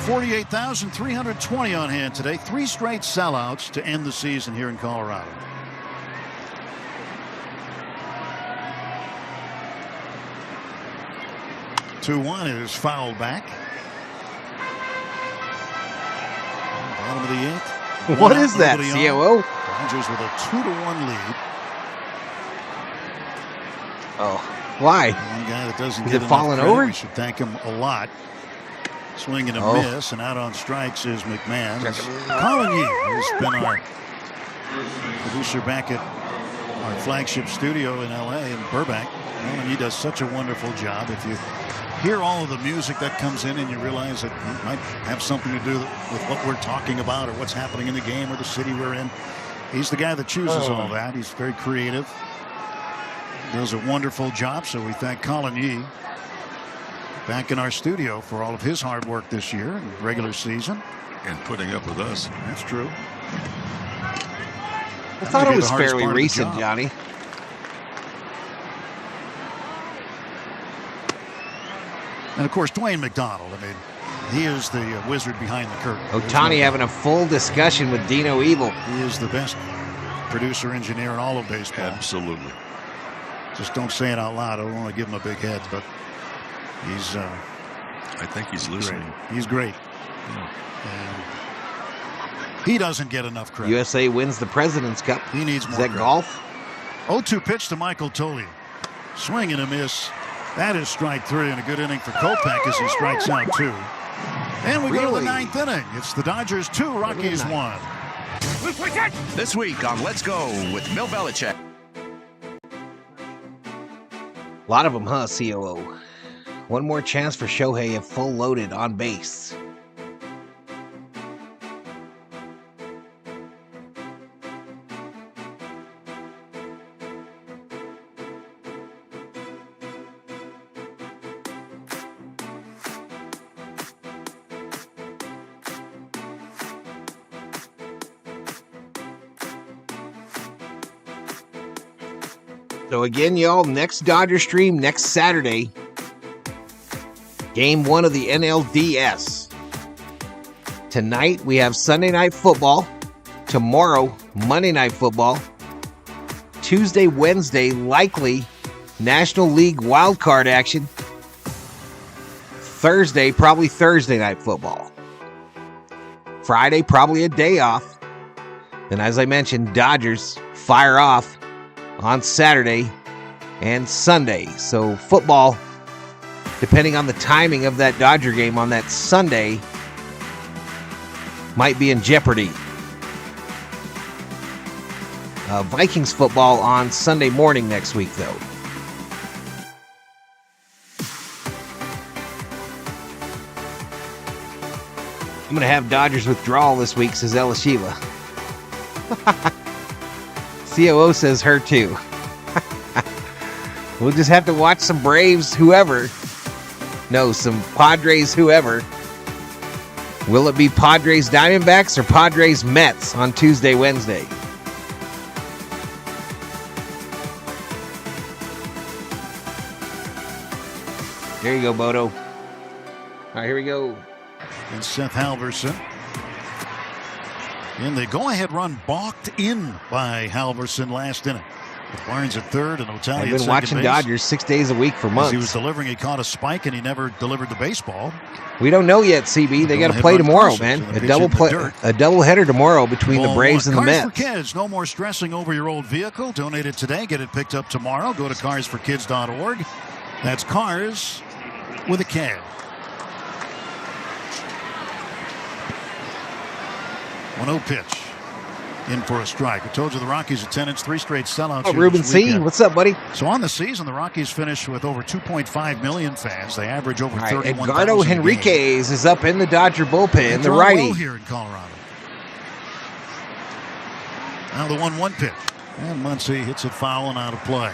S2: 48,320 on hand today. 3 straight sellouts to end the season here in Colorado. Two-1 is fouled back. Bottom of the 8th.
S3: What is that, COO?
S2: Dodgers with a 2-1 lead.
S3: Oh. Why?
S2: One guy that doesn't
S3: Is
S2: get
S3: it falling
S2: enough credit.
S3: over?
S2: We should thank him a lot. Swing and a miss, and out on strikes is McMahon. Colin Yee, who's been our producer back at our flagship studio in L.A. in Burbank. Colin Yee does such a wonderful job. If you hear all of the music that comes in and you realize that it might have something to do with what we're talking about or what's happening in the game or the city we're in, he's the guy that chooses all that. He's very creative. Does a wonderful job, so we thank Colin Yee back in our studio for all of his hard work this year in the regular season.
S1: And putting up with us.
S2: That's true.
S3: I thought it was fairly recent, Johnny.
S2: And, of course, Dwayne McDonald. I mean, he is the wizard behind the curtain.
S3: Ohtani having a full discussion with Dino Evil.
S2: He is the best producer engineer in all of baseball.
S1: Absolutely.
S2: Just don't say it out loud. I don't want to give him a big head, but he's
S1: I think he's listening.
S2: Great. He's great.
S1: Yeah.
S2: And he doesn't get enough credit.
S3: USA wins the President's Cup.
S2: He needs more
S3: Is that
S2: credit.
S3: golf?
S2: 0-2 pitch to Michael Tolley. Swing and a miss. That is strike three, and a good inning for Kopech as he strikes out two. And we go to the ninth inning. It's the Dodgers 2, Rockies 1.
S10: This week on Let's Go with Bill Belichick.
S3: A lot of them, huh, COO? One more chance for Shohei if full loaded on base. So again, y'all, next Dodger stream next Saturday. Game 1 of the NLDS. Tonight we have Sunday Night Football. Tomorrow, Monday Night Football. Tuesday, Wednesday, likely National League wildcard action. Thursday, probably Thursday Night Football. Friday, probably a day off. Then, as I mentioned, Dodgers fire off on Saturday and Sunday. So football, depending on the timing of that Dodger game on that Sunday, might be in jeopardy. Vikings football on Sunday morning next week, though. I'm going to have Dodgers withdrawal this week, says Ella Sheila. COO says her too. We'll just have to watch some Braves whoever. No, some Padres whoever. Will it be Padres Diamondbacks or Padres Mets on Tuesday, Wednesday? There you go, Bodo. All right, here we go.
S2: And Seth Halverson. And the go-ahead run balked in by Halverson last inning. With Barnes at third and Ohtani at second base.
S3: I've been watching Dodgers 6 days a week for months.
S2: As he was delivering, he caught a spike and he never delivered the baseball.
S3: We don't know yet, CB. They got to play tomorrow, man. A double header tomorrow between the Braves and the Mets.
S2: Cars for Kids. No more stressing over your old vehicle. Donate it today. Get it picked up tomorrow. Go to carsforkids.org. That's Cars with a K. 1-0 pitch. In for a strike. I told you the Rockies attendance, 3 straight sellouts.
S3: Oh, Ruben C. What's up, buddy?
S2: So on the season, the Rockies finished with over 2.5 million fans. They average over 31,000.
S3: Edgardo Henriquez is up in the Dodger bullpen, the righty.
S2: Well here in Colorado. Now the 1-1 pitch. And Muncy hits it foul and out of play.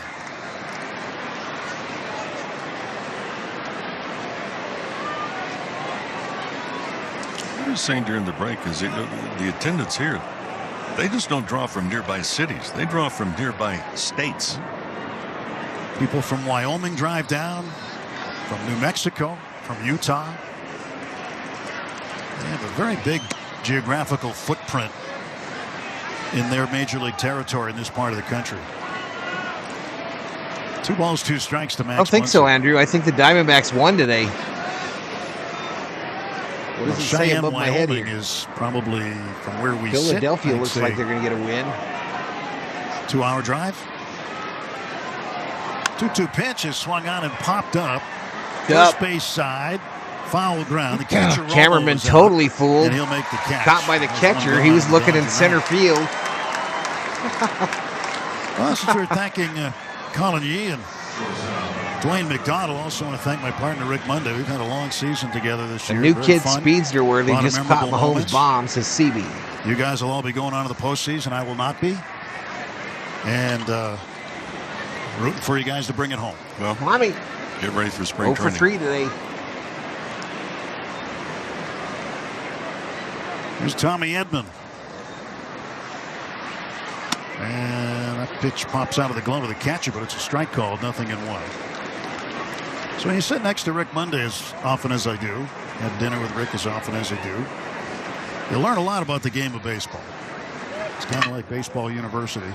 S1: I was saying during the break is the attendance here, they just don't draw from nearby cities. They draw from nearby states.
S2: People from Wyoming drive down, from New Mexico, from Utah. They have a very big geographical footprint in their major league territory in this part of the country. 2 balls, 2 strikes to Max.
S3: I don't think so, Andrew. I think the Diamondbacks won today. What does it say above my head here?
S2: Is probably from where we
S3: Philadelphia
S2: sit,
S3: looks like they're going to get a win.
S2: 2-hour drive. 2-2 pitch is swung on and popped up. First base side. Foul ground. The catcher
S3: cameraman totally fooled.
S2: And he'll make the catch.
S3: Caught by the catcher. He was looking in center field.
S2: Well, since we're thanking Colin Yee and Dwayne McDonald, also want to thank my partner Rick Monday. We've had a long season together this year.
S3: The new kid, speedster worthy, just caught Mahomes' bomb, says CB.
S2: You guys will all be going on to the postseason. I will not be. And rooting for you guys to bring it home.
S1: Well, get ready for spring training.
S3: 0 for 3 today.
S2: Here's Tommy Edman. And that pitch pops out of the glove of the catcher, but it's a strike call, 0-1. So when you sit next to Rick Monday as often as I do, have dinner with Rick as often as I do, you learn a lot about the game of baseball. It's kind of like baseball university.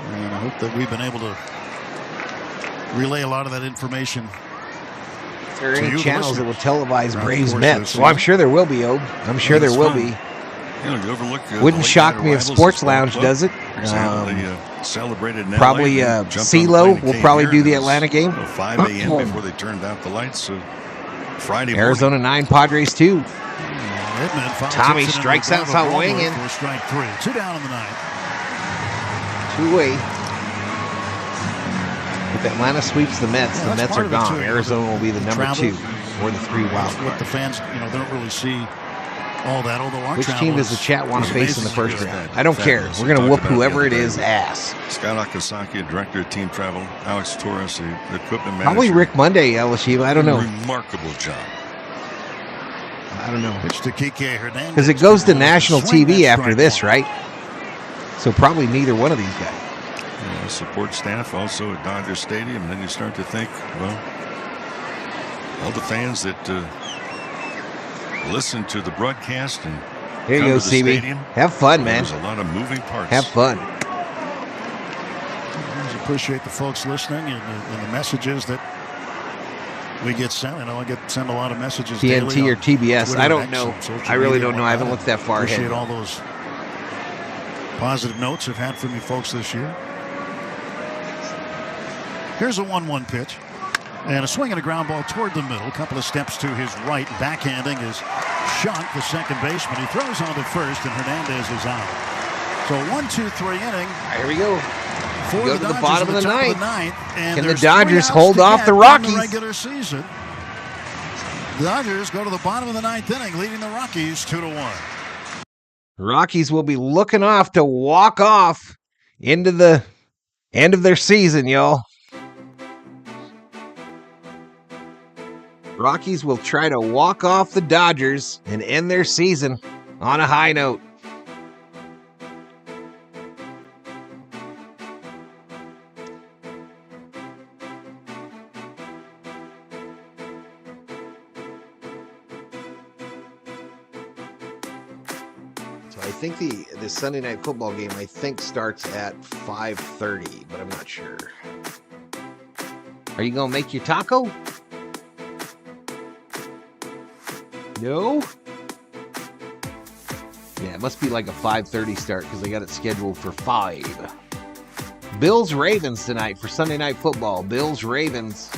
S2: And I hope that we've been able to relay a lot of that information.
S3: Is there any channels that will televise Braves Mets? Well, I'm sure there will be, Obe. I'm sure there will be.
S1: You know, you overlook,
S3: wouldn't shock me if Sports Lounge does it.
S1: Celebrated
S3: probably CeeLo will probably do the Atlanta game.
S1: 5 a.m. before they turned out the lights. So Friday morning.
S3: Arizona 9, Padres 2. Tommy strikes out swinging.
S2: Strike 3. 2 down in the 9th.
S3: 2-way. If Atlanta sweeps the Mets, the Mets are gone. Arizona will be the number 2 or the 3 wild card.
S2: What the fans, they don't really see all that. Although our
S3: which team does the chat want to face in the first round? I don't care. We're going to whoop whoever it is ass.
S1: Scott Akasaki, director of team travel. Alex Torres, the equipment manager.
S3: Probably Rick Monday, LSU. I don't know.
S1: Remarkable job.
S3: I don't know.
S2: It's to Kike Hernandez.
S3: Because it goes to national TV after this, right? So probably neither one of these guys.
S1: Support staff also at Dodger Stadium. And then you start to think, well, all the fans that listen to the broadcast and
S3: here you go, CB. Have fun, man.
S1: There's a lot of moving parts.
S3: Have fun.
S2: I always appreciate the folks listening and the messages that we get sent. I send a lot of messages
S3: TNT
S2: daily
S3: or TBS.
S2: Twitter
S3: I don't know. I really don't know. I haven't looked that far ahead.
S2: Appreciate all those positive notes I've had from you folks this year. Here's a 1-1 pitch. And a swing and a ground ball toward the middle. A couple of steps to his right. Backhanding is Shunt, the second baseman. He throws on to first, and Hernandez is out. So 1-2-3 inning.
S3: Here we go.
S2: Go
S3: to the bottom of the ninth.
S2: And
S3: can the Dodgers hold off the Rockies?
S2: In the regular season. The Dodgers go to the bottom of the 9th inning, leading the Rockies 2-1.
S3: The Rockies will be looking off to walk off into the end of their season, y'all. Rockies will try to walk off the Dodgers and end their season on a high note. So I think the Sunday night football game starts at 5:30, but I'm not sure. Are you gonna make your taco? No? Yeah, it must be like a 5:30 start because they got it scheduled for 5. Bills-Ravens tonight for Sunday Night Football. Bills-Ravens.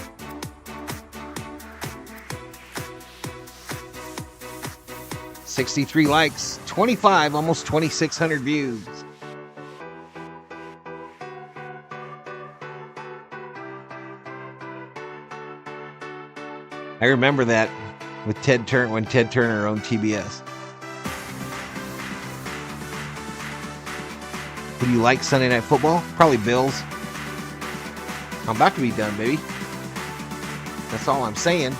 S3: $63 likes, 25, almost 2,600 views. I remember that. With Ted Turner, when Ted Turner owned TBS. Who do you like Sunday Night Football? Probably Bills. I'm about to be done, baby. That's all I'm saying.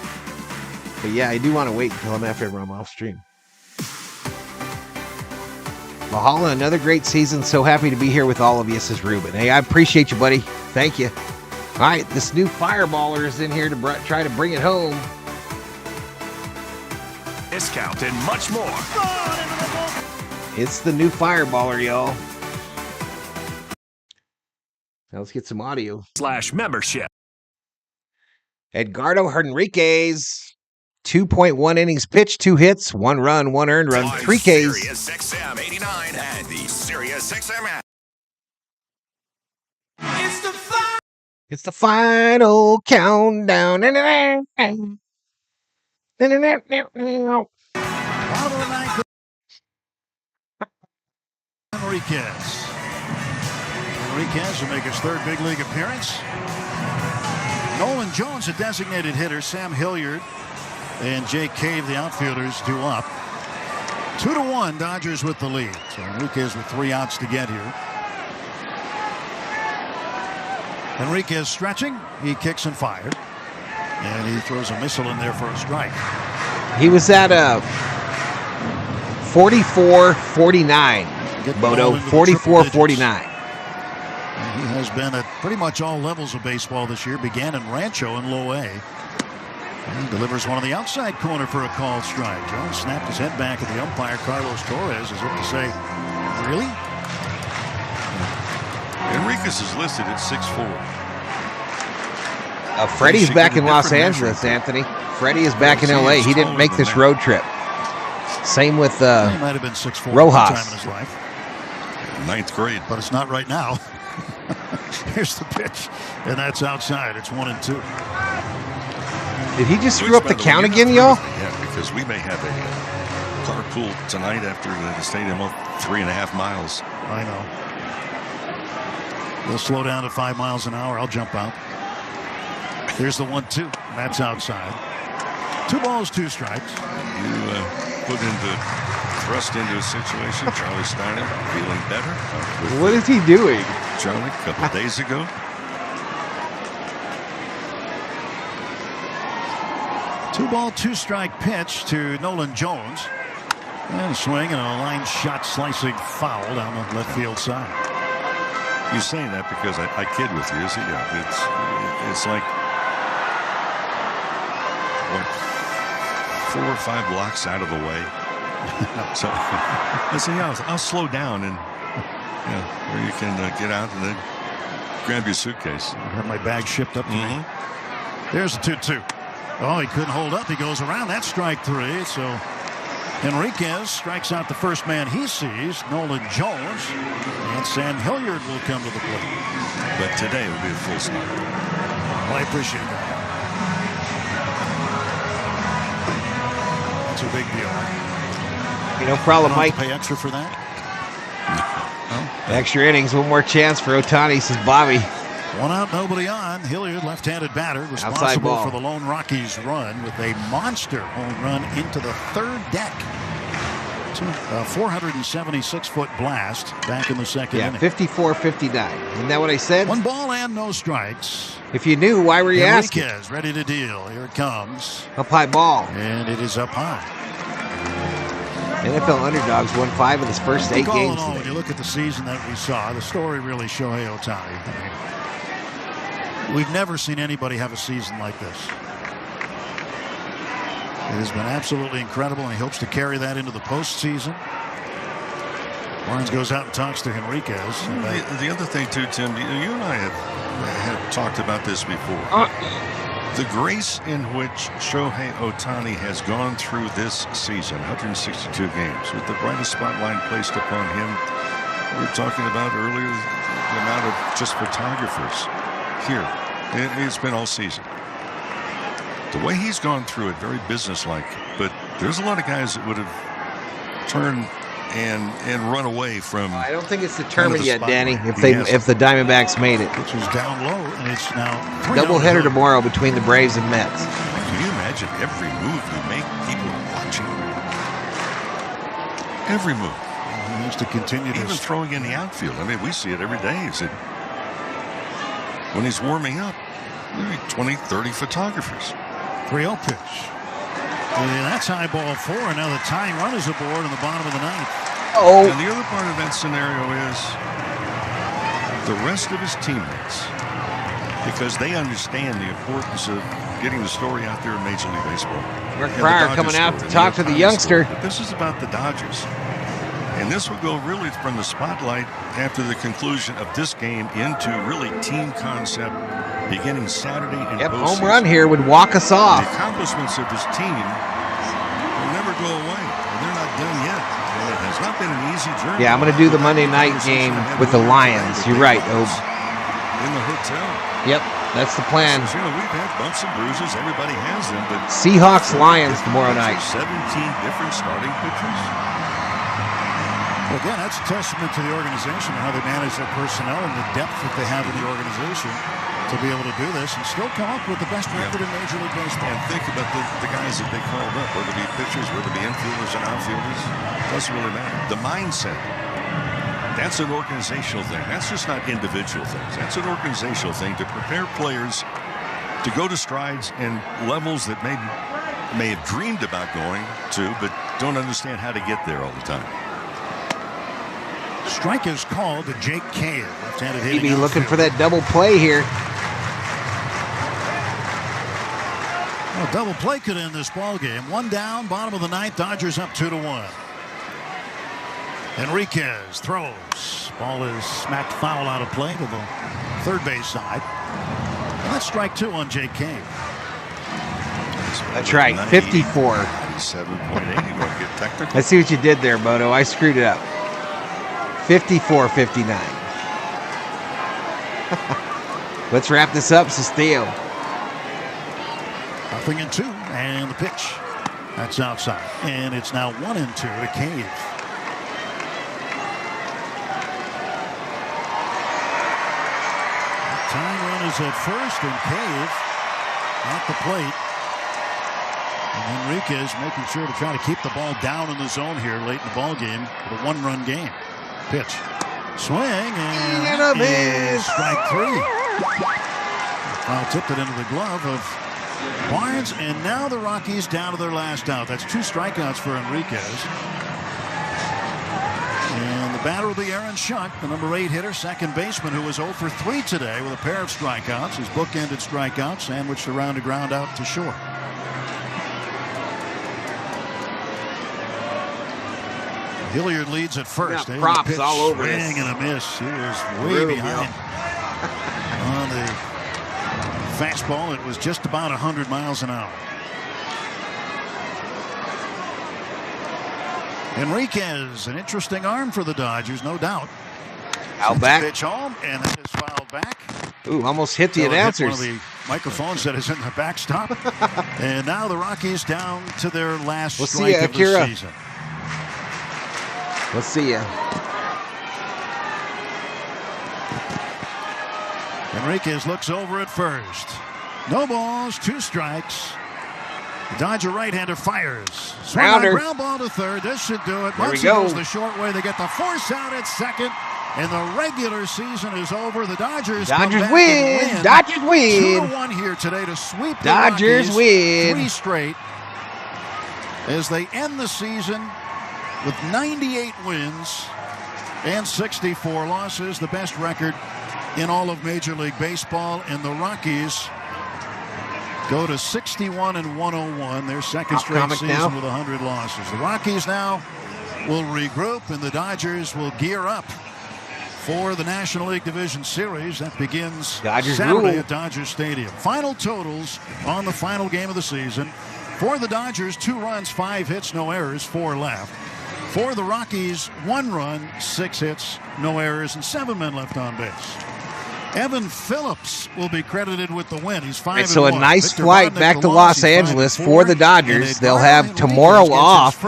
S3: But yeah, I do want to wait until I'm after I'm off stream. Valhalla, another great season. So happy to be here with all of you, says Ruben. Hey, I appreciate you, buddy. Thank you. All right, this new fireballer is in here to try to bring it home.
S5: Discount and much more.
S3: It's the new fireballer, y'all. Now let's get some audio.
S5: /membership.
S3: Edgardo Henriquez, 2.1 innings pitched, 2 hits, 1 run, 1 earned run, 3 Ks.
S10: Sirius XM 89 and the Sirius XM app.
S3: It's the final countdown.
S2: Enriquez will make his third big league appearance. Nolan Jones, a designated hitter. Sam Hilliard and Jake Cave, the outfielders, due up. 2-1, Dodgers with the lead. So Enriquez with 3 outs to get here. Enriquez stretching. He kicks and fires. And he throws a missile in there for a strike.
S3: He was at a 44-49. Moto, 44-49.
S2: He has been at pretty much all levels of baseball this year. Began in Rancho in Low A. And delivers one on the outside corner for a called strike. Jones snapped his head back at the umpire, Carlos Torres, as if to say, really?
S1: Enriquez is listed at 6'4".
S3: Freddie's back in Los Angeles, Anthony. Freddie is back in LA. He didn't make this road trip. Same with
S2: he might have been 6'4"
S3: Rojas.
S2: Time in his life.
S1: 9th grade.
S2: But it's not right now. Here's the pitch. And that's outside. It's 1-2.
S3: Did he just screw up the count again, y'all?
S1: Yeah, because we may have a carpool tonight after the stadium up 3.5 miles.
S2: I know. We'll slow down to 5 miles an hour. I'll jump out. Here's the 1-2. That's outside. 2 balls, 2 strikes.
S1: You thrust into a situation. Charlie Steiner feeling better.
S3: What is he doing?
S1: Charlie, a couple of days ago.
S2: Two ball, 2 strike pitch to Nolan Jones. And a swing and a line shot slicing foul down the left field side.
S1: You're saying that because I kid with you, is it? Yeah, it's like what, 4 or 5 blocks out of the way. So I say, yeah, I'll slow down and where you can get out and then grab your suitcase.
S2: I have my bag shipped up to me. There's the 2-2. Oh, he couldn't hold up. He goes around. That's strike 3. So Enriquez strikes out the first man he sees, Nolan Jones, and Sam Hilliard will come to the plate.
S1: But today will be a full stop.
S2: Well, I appreciate that. That's a big deal.
S3: No problem, Mike.
S2: Pay extra for that?
S3: No. Extra innings, 1 more chance for Ohtani, says Bobby.
S2: 1 out, nobody on. Hilliard, left-handed batter, responsible for the lone Rockies run with a monster home run into the 3rd deck. 476-foot blast back in the 2nd inning.
S3: 54-59. Isn't that what I said?
S2: 1 ball and no strikes.
S3: If you knew, why were you asking?
S2: Enriquez ready to deal. Here it comes.
S3: Up high ball.
S2: And it is up high.
S3: NFL underdogs won 5 of his first 8 games.
S2: All, when you look at the season that we saw, the story really Shohei Ohtani. We've never seen anybody have a season like this. It has been absolutely incredible, and he hopes to carry that into the postseason. Barnes goes out and talks to Enriquez.
S1: The other thing, too, Tim, you and I have talked about this before. The grace in which Shohei Ohtani has gone through this season, 162 games, with the brightest spotlight placed upon him. We were talking about earlier the amount of just photographers here. It's been all season. The way he's gone through it, very businesslike, but there's a lot of guys that would have turned and run away from.
S3: I don't think it's determined yet, Danny, if the Diamondbacks made it.
S2: Which was down low, and it's now
S3: doubleheader tomorrow between the Braves and Mets.
S1: Can you imagine every move you make, people are watching? Every move.
S2: He needs to continue
S1: Even throwing in the outfield. I mean, we see it every day. Is it when he's warming up, maybe 20, 30 photographers.
S2: 3-0 pitch. And that's high ball 4. And now the tying run is aboard in the bottom of the 9th.
S3: Oh.
S1: And the other part of that scenario is the rest of his teammates, because they understand the importance of getting the story out there in Major League Baseball.
S3: Rick Pryor coming out to talk to the youngster.
S1: But this is about the Dodgers. And this will go really from the spotlight after the conclusion of this game into really team concept beginning Saturday in postseason.
S3: Home run here would walk us off.
S1: The accomplishments of this team will never go away. They're not done yet. It has not been an easy journey.
S3: Yeah, I'm going to do the Monday night game with the Lions. You're right, Obe.
S1: In the hotel.
S3: Yep. That's the plan.
S1: So, we've had bumps and bruises. Everybody has them, but
S3: Seahawks Lions tomorrow night.
S1: 17 different starting pitchers.
S2: Well, again, that's a testament to the organization and how they manage their personnel and the depth that they have in the organization to be able to do this and still come up with the best record in Major League Baseball.
S1: And think about the guys that they called up, whether it be pitchers, whether it be infielders and outfielders. Doesn't really matter. The mindset. That's an organizational thing. That's just not individual things. That's an organizational thing to prepare players to go to strides and levels that may have dreamed about going to, but don't understand how to get there all the time.
S2: Strike is called to Jake Cave. Left-handed hitting.
S3: Maybe looking for that double play here.
S2: Well, double play could end this ball game. One down, bottom of the ninth. Dodgers up 2-1. Enriquez throws. Ball is smacked foul out of play to the third base side. And that's strike 2 on Jake Cave.
S3: That's right, 54.
S1: 97.8.
S3: I see what you did there, Moto. I screwed it up. 54-59. Let's wrap this up, Castillo.
S2: 0-2, and the pitch. That's outside. And it's now 1-2 to Cave. Tying run is at first, and Cave at the plate. And Enriquez making sure to try to keep the ball down in the zone here late in the ball game with a one-run game. Pitch. Swing, and that is strike 3. Foul tipped it into the glove of Barnes, and now the Rockies down to their last out. That's 2 strikeouts for Enriquez. And the batter will be Aaron Shuck, the number 8 hitter, second baseman, who was 0 for 3 today with a pair of strikeouts. His bookended strikeout sandwiched around a ground out to short. Hilliard leads at first.
S3: Props all over
S2: swing
S3: this.
S2: And a miss. He was way behind on the fastball. It was just about 100 miles an hour. Enriquez, an interesting arm for the Dodgers, no doubt.
S3: Out back.
S2: Pitch home, and that is fouled back.
S3: Ooh, almost hit the announcers.
S2: One of the microphones that is in the backstop. And now the Rockies down to their last strike of the season.
S3: Let's see ya.
S2: Enriquez looks over at first. No balls, 2 strikes. The Dodger right-hander fires. Ground ball to third. This should do it. Once he goes the short way, they get the force out at second. And the regular season is over. The Dodgers
S3: win. Dodgers win.
S2: 2-1 here today to sweep the
S3: Dodgers
S2: Rockies.
S3: win.
S2: 3 straight as they end the season with 98 wins and 64 losses, the best record in all of Major League Baseball. And the Rockies go to 61-101, their second straight season with 100 losses. The Rockies now will regroup, and the Dodgers will gear up for the National League Division Series that begins Saturday at Dodger Stadium. Final totals on the final game of the season. For the Dodgers, 2 runs, 5 hits, no errors, 4 left. For the Rockies, 1 run, 6 hits, no errors, and 7 men left on base. Evan Phillips will be credited with the win. He's 5-1.
S3: So a nice flight back to Los Angeles for the Dodgers. They'll have tomorrow off.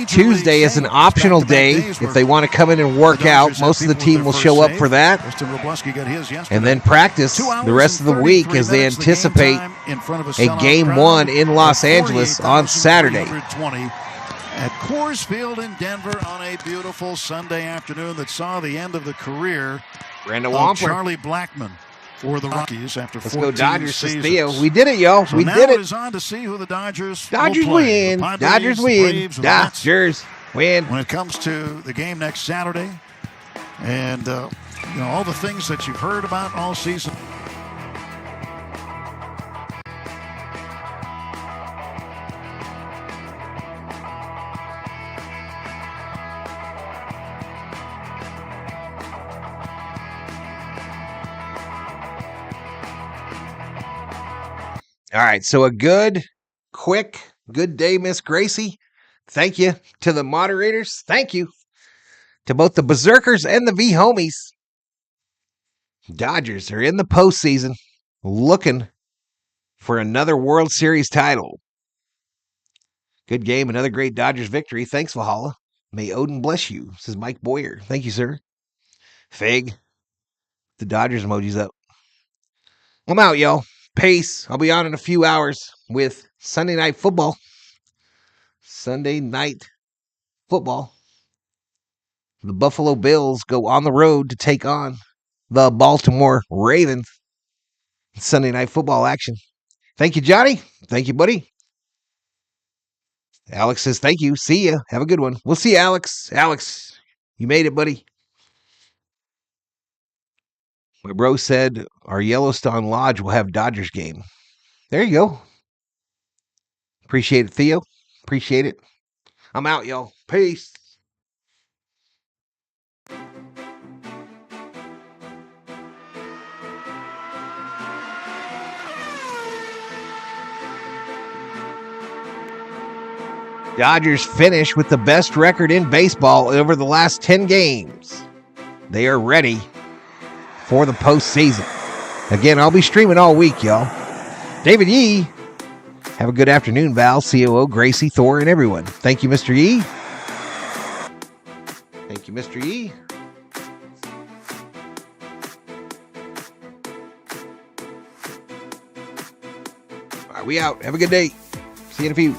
S3: Tuesday is an optional day if they want to come in and work out. Most of the team will show up for that. And then practice the rest of the week as they anticipate a Game 1 in Los Angeles on Saturday.
S2: At Coors Field in Denver on a beautiful Sunday afternoon that saw the end of the career of Charlie Blackmon for the Rockies after 14
S3: Let's go Dodgers,
S2: seasons.
S3: Castillo. We did it, yo.
S2: So
S3: we
S2: now
S3: did
S2: it
S3: it.
S2: is on to see who the Dodgers
S3: Dodgers
S2: will play.
S3: win.
S2: The Padres,
S3: Dodgers
S2: the
S3: win.
S2: Braves, the
S3: Dodgers win.
S2: When it comes to the game next Saturday and all the things that you've heard about all season.
S3: All right, so a good day, Miss Gracie. Thank you to the moderators. Thank you to both the Berserkers and the V-Homies. Dodgers are in the postseason. looking for another World Series title. Good game. Another great Dodgers victory. Thanks, Valhalla. May Odin bless you, says Mike Boyer. Thank you, sir. Fig. The Dodgers emoji's up. I'm out, y'all. Peace. I'll be on in a few hours with Sunday Night Football. Sunday Night Football. The Buffalo Bills go on the road to take on the Baltimore Ravens. Sunday Night Football action. Thank you, Johnny. Thank you, buddy. Alex says thank you. See ya. Have a good one. We'll see you, Alex. Alex, you made it, buddy. My bro said our Yellowstone Lodge will have Dodgers game. There you go. Appreciate it, Theo. Appreciate it. I'm out, y'all. Peace. Dodgers finish with the best record in baseball over the last 10 games. They are ready for the postseason. Again, I'll be streaming all week, y'all. David Yee. Have a good afternoon, Val, COO, Gracie, Thor, and everyone. Thank you, Mr. Yee. Thank you, Mr. Yee. All right, we out. Have a good day. See you in a few.